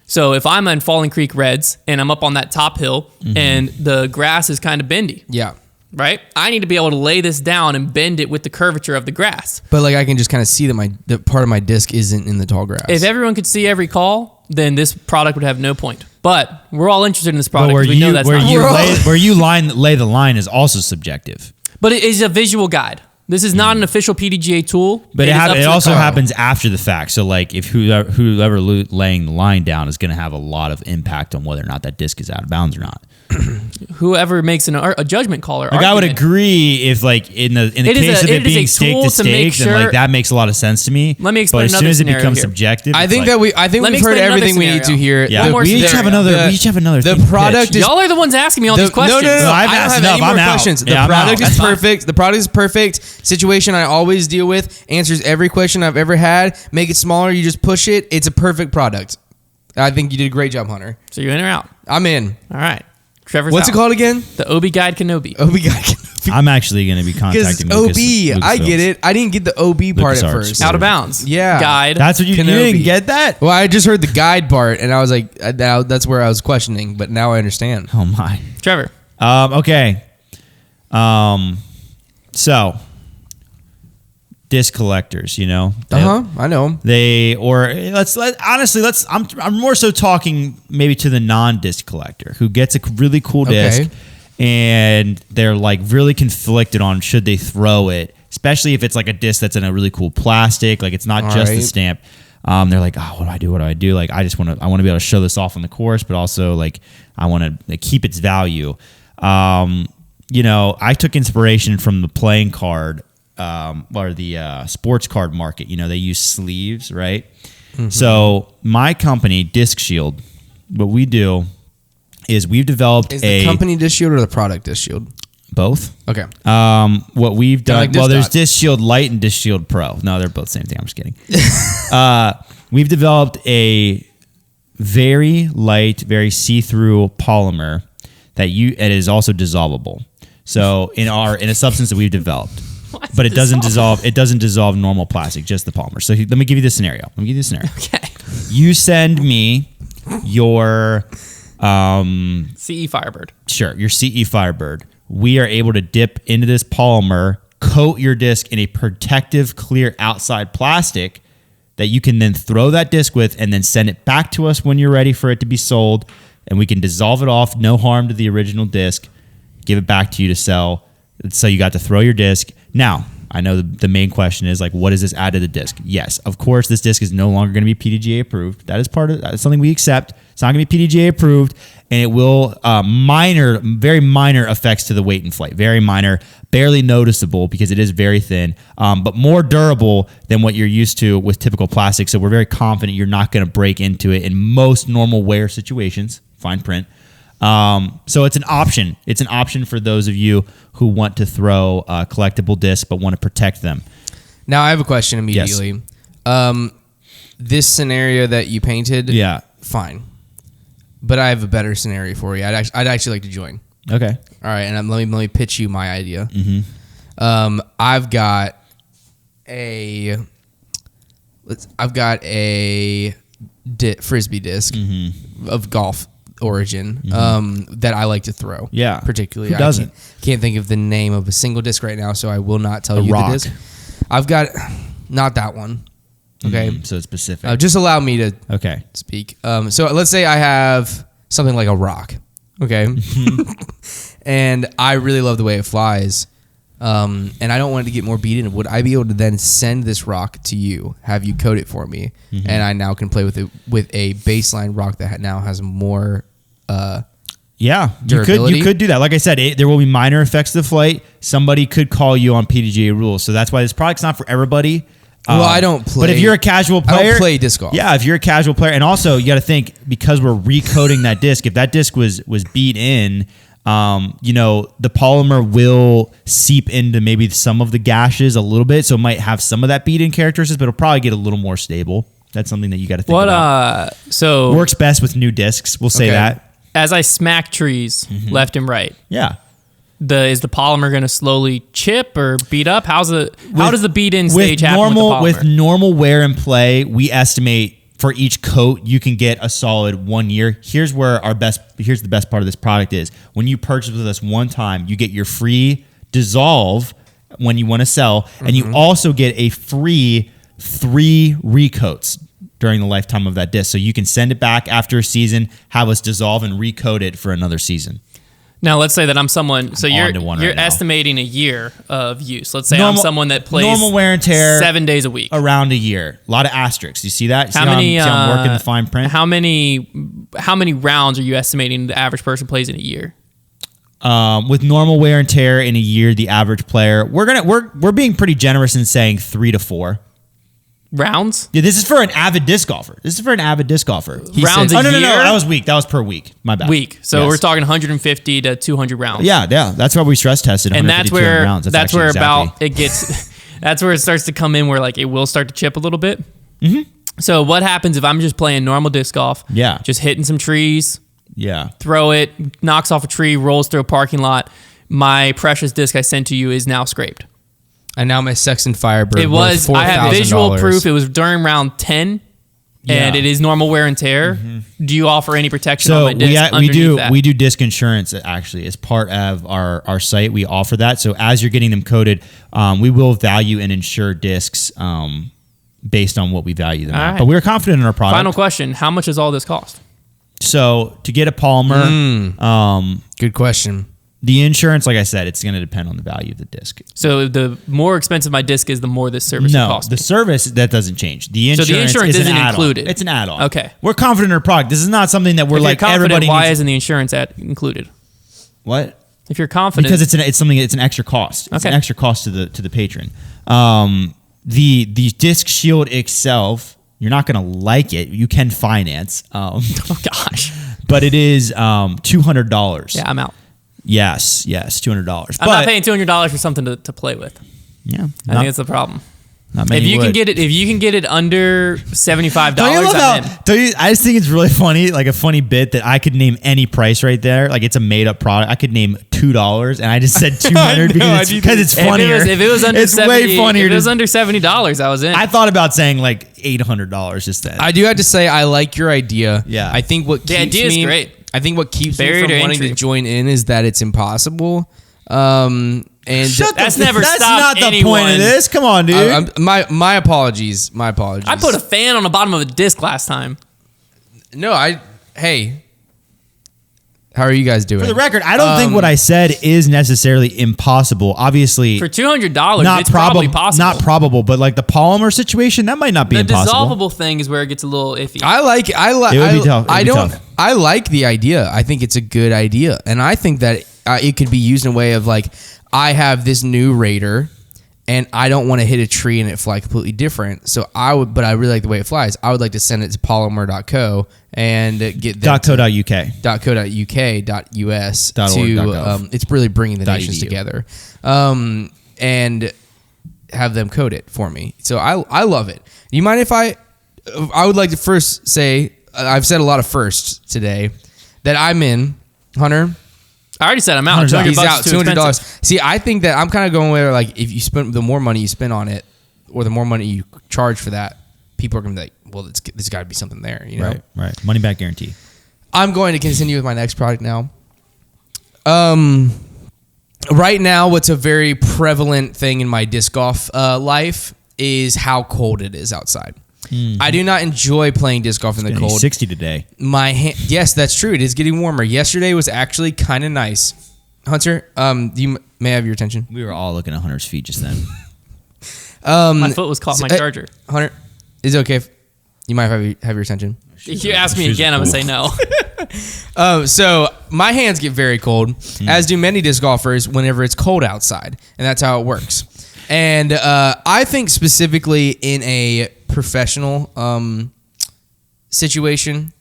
So if I'm in Falling Creek Reds and I'm up on that top hill and the grass is kind of bendy, Yeah. right? I need to be able to lay this down and bend it with the curvature of the grass. But like I can just kind of see that the part of my disc isn't in the tall grass. If everyone could see every call, then this product would have no point. But we're all interested in this But product where because we know you that's where not you true. lay the line is also subjective. But it is a visual guide. This is not an official PDGA tool. But is up to it the also car. happens after the fact. So like if whoever laying the line down is going to have a lot of impact on whether or not that disc is out of bounds or not. Whoever makes a judgment call or Like I would argument. agree if like in the case of it being stake to stake, then like that makes a lot of sense to me. Let me explain But as soon another as it scenario becomes here. subjective, I it's think like, that we've Let me heard explain another everything we need to scenario. hear. Yeah. more we each have scenario. another. We each have another. The thing to product pitch. is- Y'all are the ones asking me all these questions. No, I I've don't asked have enough. any more I'm out. questions. The Yeah, I'm product out. is That's fine. perfect. The product is perfect. Situation I always deal with, answers every question I've ever had. Make it smaller. You just push it. It's a perfect product. I think you did a great job, Hunter. So you're in or out? I'm in. All right. Trevor's What's out. it called again? The Obi Guide Kenobi. OB guy. I'm actually going to be Because contacting OB, Lucas I get Films. it. I didn't get the OB part at LucasArts. first. Out of bounds. Yeah. Guide. That's what you Kenobi. didn't get that. Well, I just heard the guide part, and I was like, that's where I was questioning, but now I understand. Oh my. Trevor. Okay. So disc collectors, you know. I know 'em. I'm more so talking maybe to the non-disc collector who gets a really cool disc Okay. and they're like really conflicted on should they throw it, especially if it's like a disc that's in a really cool plastic, like it's not All just the right. stamp. They're like, oh, what do I do? Like, I want to be able to show this off on the course, but also like I want to keep its value. You know, I took inspiration from the playing card or the sports card market. You know, they use sleeves, right? Mm-hmm. So my company, Disc Shield, what we do is we've developed Is the company Disc Shield or the product Disc Shield? both. Okay. What we've done, like Disc well, there's Dot. Disc Shield Lite and Disc Shield Pro. No, they're both the same thing. I'm just kidding. We've developed a very light, very see-through polymer that it is also dissolvable. So in a substance that we've developed, but it doesn't dissolve. It doesn't dissolve normal plastic, just the polymer. So let me give you the scenario. Okay. You send me your CE Firebird. your CE Firebird. We are able to dip into this polymer, coat your disc in a protective, clear outside plastic that you can then throw that disc with and then send it back to us when you're ready for it to be sold. And we can dissolve it off, no harm to the original disc, give it back to you to sell. So you got to throw your disc. Now, I know the main question is like, what does this add to the disc? Yes, of course, this disc is no longer going to be PDGA approved. That is that's something we accept. It's not going to be PDGA approved, and it will very minor effects to the weight and flight. Very minor, barely noticeable because it is very thin, but more durable than what you're used to with typical plastic. So we're very confident you're not going to break into it in most normal wear situations. Fine print. So it's an option. It's an option for those of you who want to throw collectible discs but want to protect them. Now I have a question immediately. This scenario that you painted, Yeah. fine. But I have a better scenario for you. I'd actually like to join. Okay. All right, and let me pitch you my idea. Mm-hmm. I've got a frisbee disc of golf origin that I like to throw. Yeah. particularly. Who doesn't? Can't think of the name of a single disc right now, so I will not tell you rock. the disc. I've got not that one. Okay, So it's specific. just allow me to Okay. speak. So let's say I have something like a rock, okay, and I really love the way it flies, and I don't want it to get more beaten. Would I be able to then send this rock to you, have you coat it for me, and I now can play with it with a baseline rock that now has more? Yeah, Durability? you could do that. Like I said, there will be minor effects to the flight. Somebody could call you on PDGA rules, so that's why this product's not for everybody. Well, I don't play. But if you're a casual player, I don't play disc golf. Yeah, if you're a casual player, and also you got to think because we're recoating that disc. If that disc was beat in, the polymer will seep into maybe some of the gashes a little bit, so it might have some of that beat in characteristics, but it'll probably get a little more stable. That's something that you got to think about. So Works best with new discs. We'll say Okay. that. as I smack trees left and right, Yeah. is the polymer going to slowly chip or beat up? How does the beat in stage happen with with the polymer? normal wear and play, we estimate for each coat you can get a solid 1 year. Here's the best part of this product is when you purchase with us one time, you get your free dissolve when you want to sell, and you also get a free 3 recoats during the lifetime of that disc. So you can send it back after a season, have us dissolve and recoat it for another season. Now, let's say that I'm someone. So you're on to one right now. estimating a year of use. Let's say I'm someone that plays normal wear and tear 7 days a week. around a year. A lot of asterisks. You see that? How many? See how I'm working the fine print. How many rounds are you estimating the average person plays in a year? With normal wear and tear in a year, the average player, we're being pretty generous in saying 3 to 4 rounds. Yeah, this is for an avid disc golfer. Rounds a no, year? that was week. That was per week. My bad. Week. So Yes. we're talking 150 to 200 rounds. Yeah. That's why we stress tested. And that's 150, 200 where rounds. that's where exactly. about it gets. That's where it starts to come in, where like it will start to chip a little bit. Mm-hmm. So what happens if I'm just playing normal disc golf? Yeah. Just hitting some trees. Yeah. Throw it, knocks off a tree, rolls through a parking lot. My precious disc I sent to you is now scraped. And now my Sexton Firebird. It was. I have visual proof. It was during round 10, and it is normal wear and tear. Mm-hmm. Do you offer any protection on my disc? We do disc insurance actually as part of our site. We offer that. So as you're getting them coated, we will value and insure discs based on what we value them at. Right. But we're confident in our product. Final question: how much does all this cost? So to get a polymer, good question. The insurance, like I said, it's going to depend on the value of the disc. So the more expensive my disc is, the more this service will cost. The service, that doesn't change. The insurance, isn't included. It's an add-on. Okay. We're confident in our product. This is not something that we're If like you're confident, everybody why needs. isn't the insurance included? What? If you're confident, Because it's an extra cost. It's Okay. an extra cost to the patron. The disc shield itself, you're not going to like it. You can finance. oh gosh, but it is $200. yeah, I'm out. Yes, $200. I'm not paying $200 for something to play with. Yeah, I think that's the problem. Not many If you would. can get it under $75, Don't you love I'm in. I just think it's really funny, like a funny bit that I could name any price right there. Like it's a made up product. I could name $2 and I just said 200 because it's funnier. If it was under it's 70, way funnier. If it was under $70, I was in. I thought about saying like $800 just then. I do have to say I like your idea. Yeah. I think what The idea is great. I think what keeps me Barrier from to wanting entry. to join in is that it's impossible. And That's never That's stopped not the anyone. point of this. Come on, dude. my apologies. My apologies. I put a fan on the bottom of a disc last time. No, hey. How are you guys doing? For the record, I don't think what I said is necessarily impossible. Obviously, For $200, not it's probably probable. possible. Not probable, but like the polymer situation, that might not be The impossible. dissolvable thing is where it gets a little iffy. I like. It would be tough. It would be tough. I like the idea. I think it's a good idea, and I think that it could be used in a way of like, I have this new Raider, and I don't want to hit a tree and it fly completely different. So but I really like the way it flies. I would like to send it to polymer.co and get them .co.uk. .co.uk.us .org, to .gov. it's really bringing the nations .edu. together, and have them code it for me. So I love it. You mind if I would like to first say, I've said a lot of firsts today, that I'm in, Hunter. I already said I'm out. $200 He's out. is too expensive. $200. See, I think that I'm kind of going where like if you spend the more money you spend on it, or the more money you charge for that, people are gonna be like, well, there's got to be something there, you know? Right. Money back guarantee. I'm going to continue with my next product now. Right now, what's a very prevalent thing in my disc golf life is how cold it is outside. Mm-hmm. I do not enjoy playing disc golf in the cold. 60 today. Yes, that's true. It is getting warmer. Yesterday was actually kind of nice. Hunter, you may I have your attention. We were all looking at Hunter's feet just then. My foot was caught in my charger. Hunter, is it okay if you might have your attention? If you ask me again, I'm going to say no. So my hands get very cold, as do many disc golfers whenever it's cold outside, and that's how it works. And I think specifically in a professional situation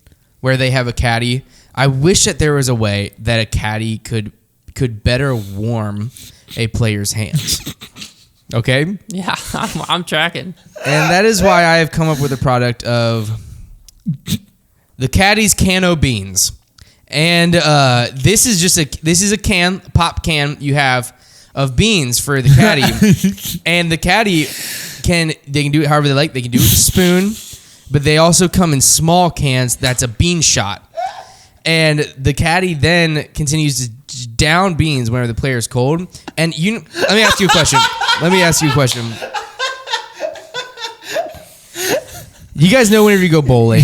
where they have a caddy, I wish that there was a way that a caddy could better warm a player's hands. Okay? Yeah, I'm tracking. And that is why I have come up with a product of the Caddy's Cano Beans. And this is a can, pop can you have of beans for the caddy. And the caddy they can do it however they like. They can do it with a spoon, but they also come in small cans. That's a bean shot. And the caddy then continues to down beans whenever the player is cold. And let me ask you a question. You guys know whenever you go bowling.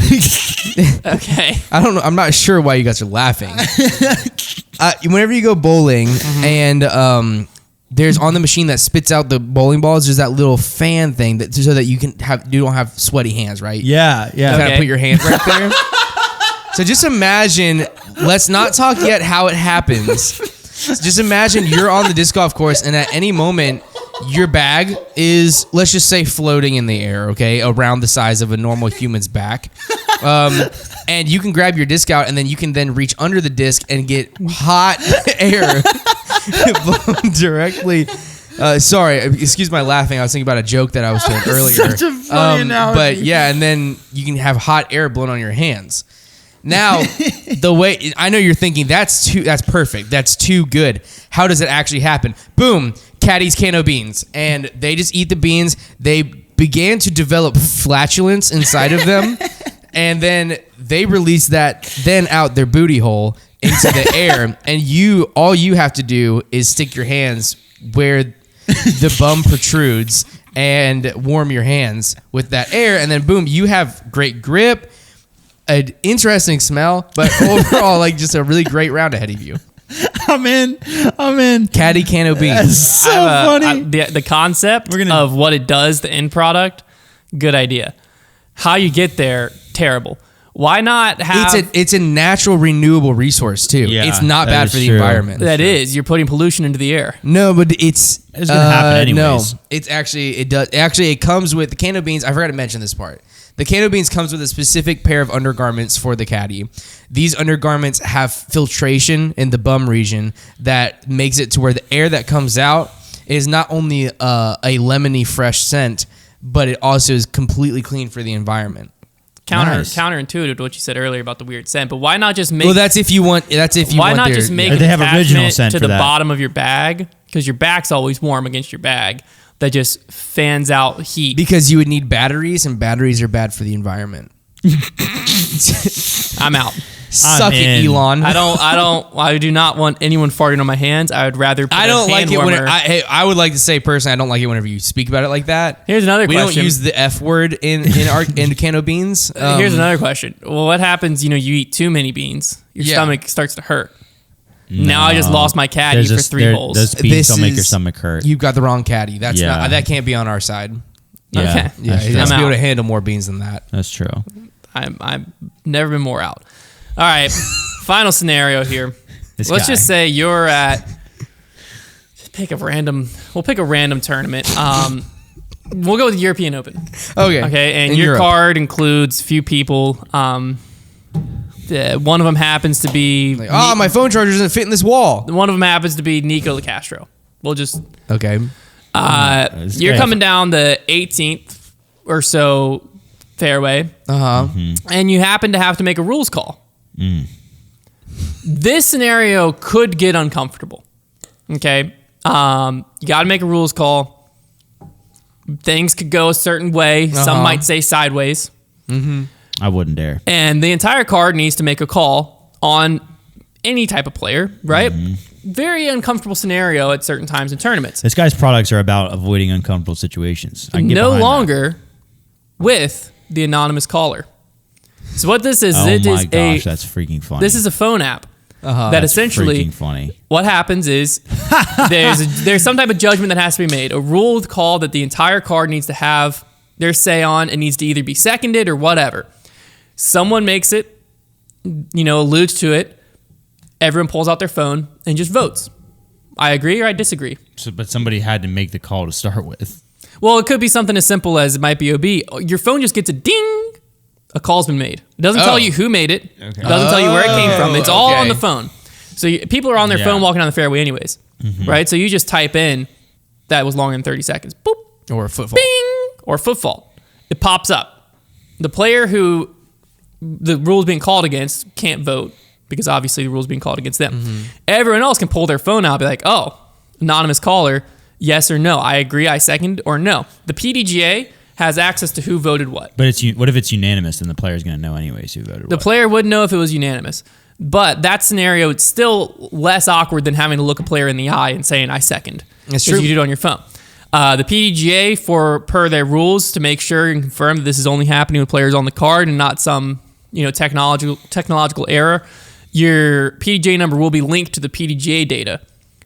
Okay. I don't know. I'm not sure why you guys are laughing. whenever you go bowling and there's on the machine that spits out the bowling balls, there's that little fan thing that so that you don't have sweaty hands, right? Yeah. You gotta put your hand right there. So just imagine, let's not talk yet how it happens. Just imagine you're on the disc golf course and at any moment your bag is, let's just say, floating in the air, okay, around the size of a normal human's back. And you can grab your disc out and then you can then reach under the disc and get hot air blown directly. Sorry, excuse my laughing. I was thinking about a joke that I was doing earlier. Such a funny analogy. But yeah, and then you can have hot air blown on your hands. Now, the way I know you're thinking that's perfect. That's too good. How does it actually happen? Boom, caddies can of beans, and they just eat the beans. They began to develop flatulence inside of them, and then they release that then out their booty hole into the air, and all you have to do is stick your hands where the bum protrudes and warm your hands with that air, and then boom, you have great grip. An interesting smell, but overall, like just a really great round ahead of you. I'm in. Caddy can of beans. That's so funny. The concept of what it does, the end product, good idea. How you get there, terrible. Why not have... It's a natural renewable resource, too. Yeah, it's not that bad is for the true. environment. That is. You're putting pollution into the air. No, but it's going to happen anyways. No, it does. Actually, it comes with the can of beans. I forgot to mention this part. The can of beans comes with a specific pair of undergarments for the caddy. These undergarments have filtration in the bum region that makes it to where the air that comes out is not only a lemony fresh scent, but it also is completely clean for the environment. Counterintuitive to what you said earlier about the weird scent, but why not just make? Well, that's if you want. Why not just make an They have original attachment scent to for the that. bottom of your bag, because your back's always warm against your bag, that just fans out heat. Because you would need batteries, and batteries are bad for the environment. I'm out. Suck in. it, Elon. I do not want anyone farting on my hands. I would rather put I don't a hand like it warmer. when I would like to say personally, I don't like it whenever you speak about it like that. Here's another We question. don't use the F word in can of beans. Here's another question. Well, what happens, you eat too many beans? Your Yeah. stomach starts to hurt. Now I just lost my caddy for 3 holes. Those beans don't make your stomach hurt. You've got the wrong caddy. That's Yeah. not, that can't be on our side. Yeah, Okay. Yeah, that's he true. has to I'm be able out. to handle more beans than that. That's true. I've never been more out. All right, final scenario here. This Let's guy. just say you're at. We'll pick a random tournament. We'll go with the European Open. Okay. Okay, and In your Europe. card includes a few people. One of them happens to be. My phone charger doesn't fit in this wall. One of them happens to be Nico Castro. We'll just. Okay. You're coming down the 18th or so fairway, and you happen to have to make a rules call. This scenario could get uncomfortable. Okay, you got to make a rules call. Things could go a certain way. Some might say sideways. I wouldn't dare. And the entire card needs to make a call on any type of player, right? Very uncomfortable scenario at certain times in tournaments. This guy's products are about avoiding uncomfortable situations. I can get No behind that. longer with the anonymous caller. So what this is, Oh it my is gosh, that's freaking funny. this is a phone app that That's essentially freaking funny. what happens is there's some type of judgment that has to be made, a ruled call that the entire card needs to have their say on. It needs to either be seconded or whatever. Someone makes it, alludes to it. Everyone pulls out their phone and just votes. I agree or I disagree. But somebody had to make the call to start with. Well, it could be something as simple as it might be OB. Your phone just gets a ding. A call's been made. It doesn't tell you who made it. Okay. It doesn't tell you where it came from. It's all okay. on the phone. So people are on their phone walking down the fairway anyways, right? So you just type in that was longer than 30 seconds. Boop. Or a foot fault. Bing. Or foot fault. It pops up. The player who the rule's being called against can't vote because obviously the rule's being called against them. Everyone else can pull their phone out and be like, oh, anonymous caller, yes or no. I agree, I second, or no. The PDGA has access to who voted what. But what if it's unanimous? Then the player's going to know anyways who voted The what. player would know if it was unanimous. But that scenario, it's still less awkward than having to look a player in the eye and saying, I second. That's Because true. you do it on your phone. The PDGA, per their rules, to make sure and confirm that this is only happening with players on the card and not some technological error, your PDJ number will be linked to the PDGA data,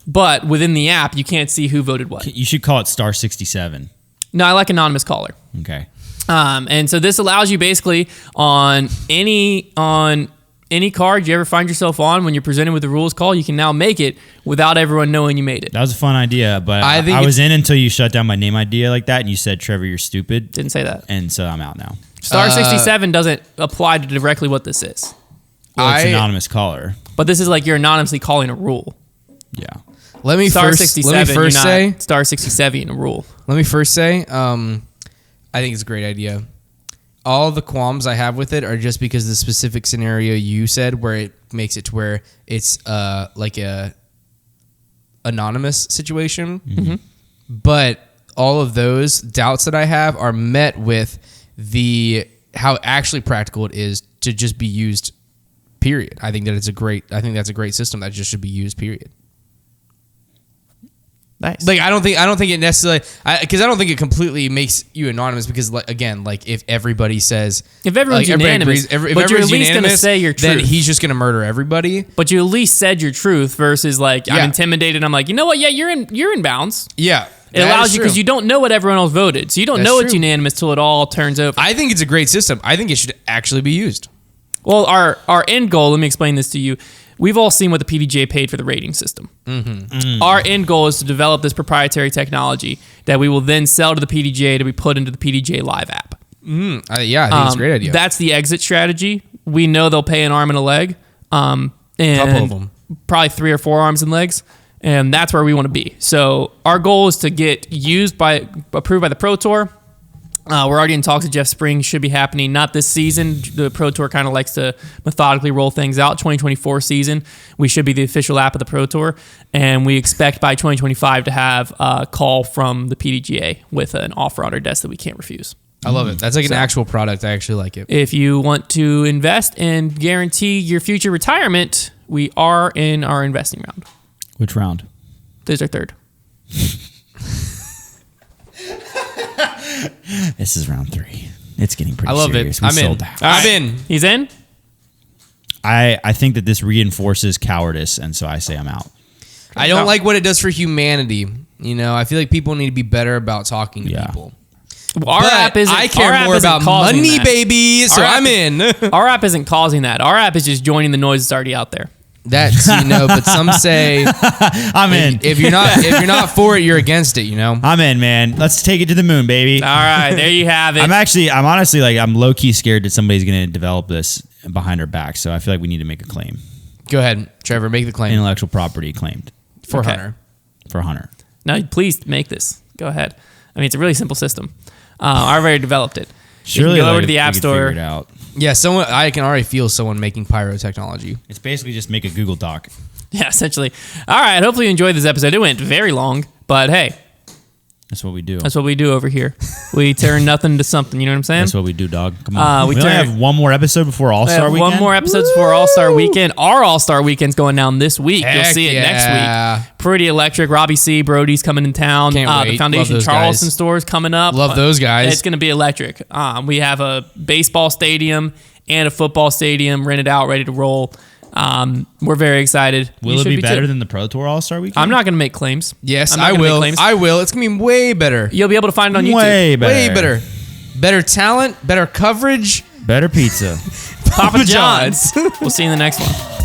but within the app, you can't see who voted what. You should call it star 67. No, I like anonymous caller. Okay. And so this allows you basically on any card you ever find yourself on when you're presented with the rules call, you can now make it without everyone knowing you made it. That was a fun idea, but I was in until you shut down my name idea like that, and you said, Trevor, you're stupid. Didn't say that. And so I'm out now. Star 67 doesn't apply to directly what this is. Well, it's anonymous caller. But this is like you're anonymously calling a rule. Yeah. Let me first say Star 67 in a rule. Let me first say, I think it's a great idea. All the qualms I have with it are just because of the specific scenario you said, where it makes it to where it's like a anonymous situation. Mm-hmm. But all of those doubts that I have are met with how actually practical it is to just be used. Period. I think that's a great system that just should be used. Period. Nice. Like I don't think it necessarily because I don't think it completely makes you anonymous because if everybody says if everyone's unanimous, but you're at least going to say your truth, then he's just going to murder everybody. But you at least said your truth versus I'm intimidated. I'm like, you know what? Yeah, you're in bounds. Yeah, it allows you because you don't know what everyone else voted, so you don't know it's unanimous till it all turns over. I think it's a great system. I think it should actually be used. Well, our end goal. Let me explain this to you. We've all seen what the PDGA paid for the rating system. Our end goal is to develop this proprietary technology that we will then sell to the PDGA to be put into the PDGA Live app. I think it's a great idea. That's the exit strategy. We know they'll pay an arm and a leg. And a couple of them. Probably 3 or 4 arms and legs. And that's where we want to be. So our goal is to get approved by the Pro Tour. We're already in talks with Jeff Springs. Should be happening not this season. The Pro Tour kind of likes to methodically roll things out. 2024 season, we should be the official app of the Pro Tour, and we expect by 2025 to have a call from the PDGA with an offer on our desk that we can't refuse. I love it. That's like an actual product. I actually like it. If you want to invest and guarantee your future retirement, we are in our investing round. Which round? This is our third. This is round 3. It's getting pretty I love serious. it. I'm in. I'm in. He's in? I think that this reinforces cowardice, and so I say I'm out. I don't like what it does for humanity. I feel like people need to be better about talking to people. Well, I care more about money, baby, so I'm in. Our app isn't causing that. Our app is just joining the noise that's already out there. That's but some say I'm in. If you're not for it, you're against it. I'm in, man. Let's take it to the moon, baby. All right, there you have it. I'm honestly I'm low key scared that somebody's gonna develop this behind our back. So I feel like we need to make a claim. Go ahead, Trevor. Make the claim. Intellectual property claimed for Hunter. For Hunter. No, please make this. Go ahead. I mean, it's a really simple system. I already developed it. Surely you can go over to the App Store. Figure it out. Yeah, I can already feel someone making pyrotechnology. It's basically just make a Google Doc. Yeah, essentially. All right, hopefully you enjoyed this episode. It went very long, but hey. That's what we do. That's what we do over here. We turn nothing into something, you know what I'm saying? That's what we do, dog. Come on. We only have one more episode before All-Star Weekend? One more episode before All-Star Weekend. Our All-Star Weekend's going down this week. Heck You'll see it next week. Pretty electric. Robbie C. Brody's coming in town. Can't wait. The Foundation Charleston store's coming up. Love those guys. It's going to be electric. We have a baseball stadium and a football stadium rented out, ready to roll. We're very excited. Will it be better than the Pro Tour All-Star Weekend? I'm not going to make claims. Yes, I will. I will. It's going to be way better. You'll be able to find it on YouTube. Way better. Way better. Better talent, better coverage. Better pizza. Papa John's. We'll see you in the next one.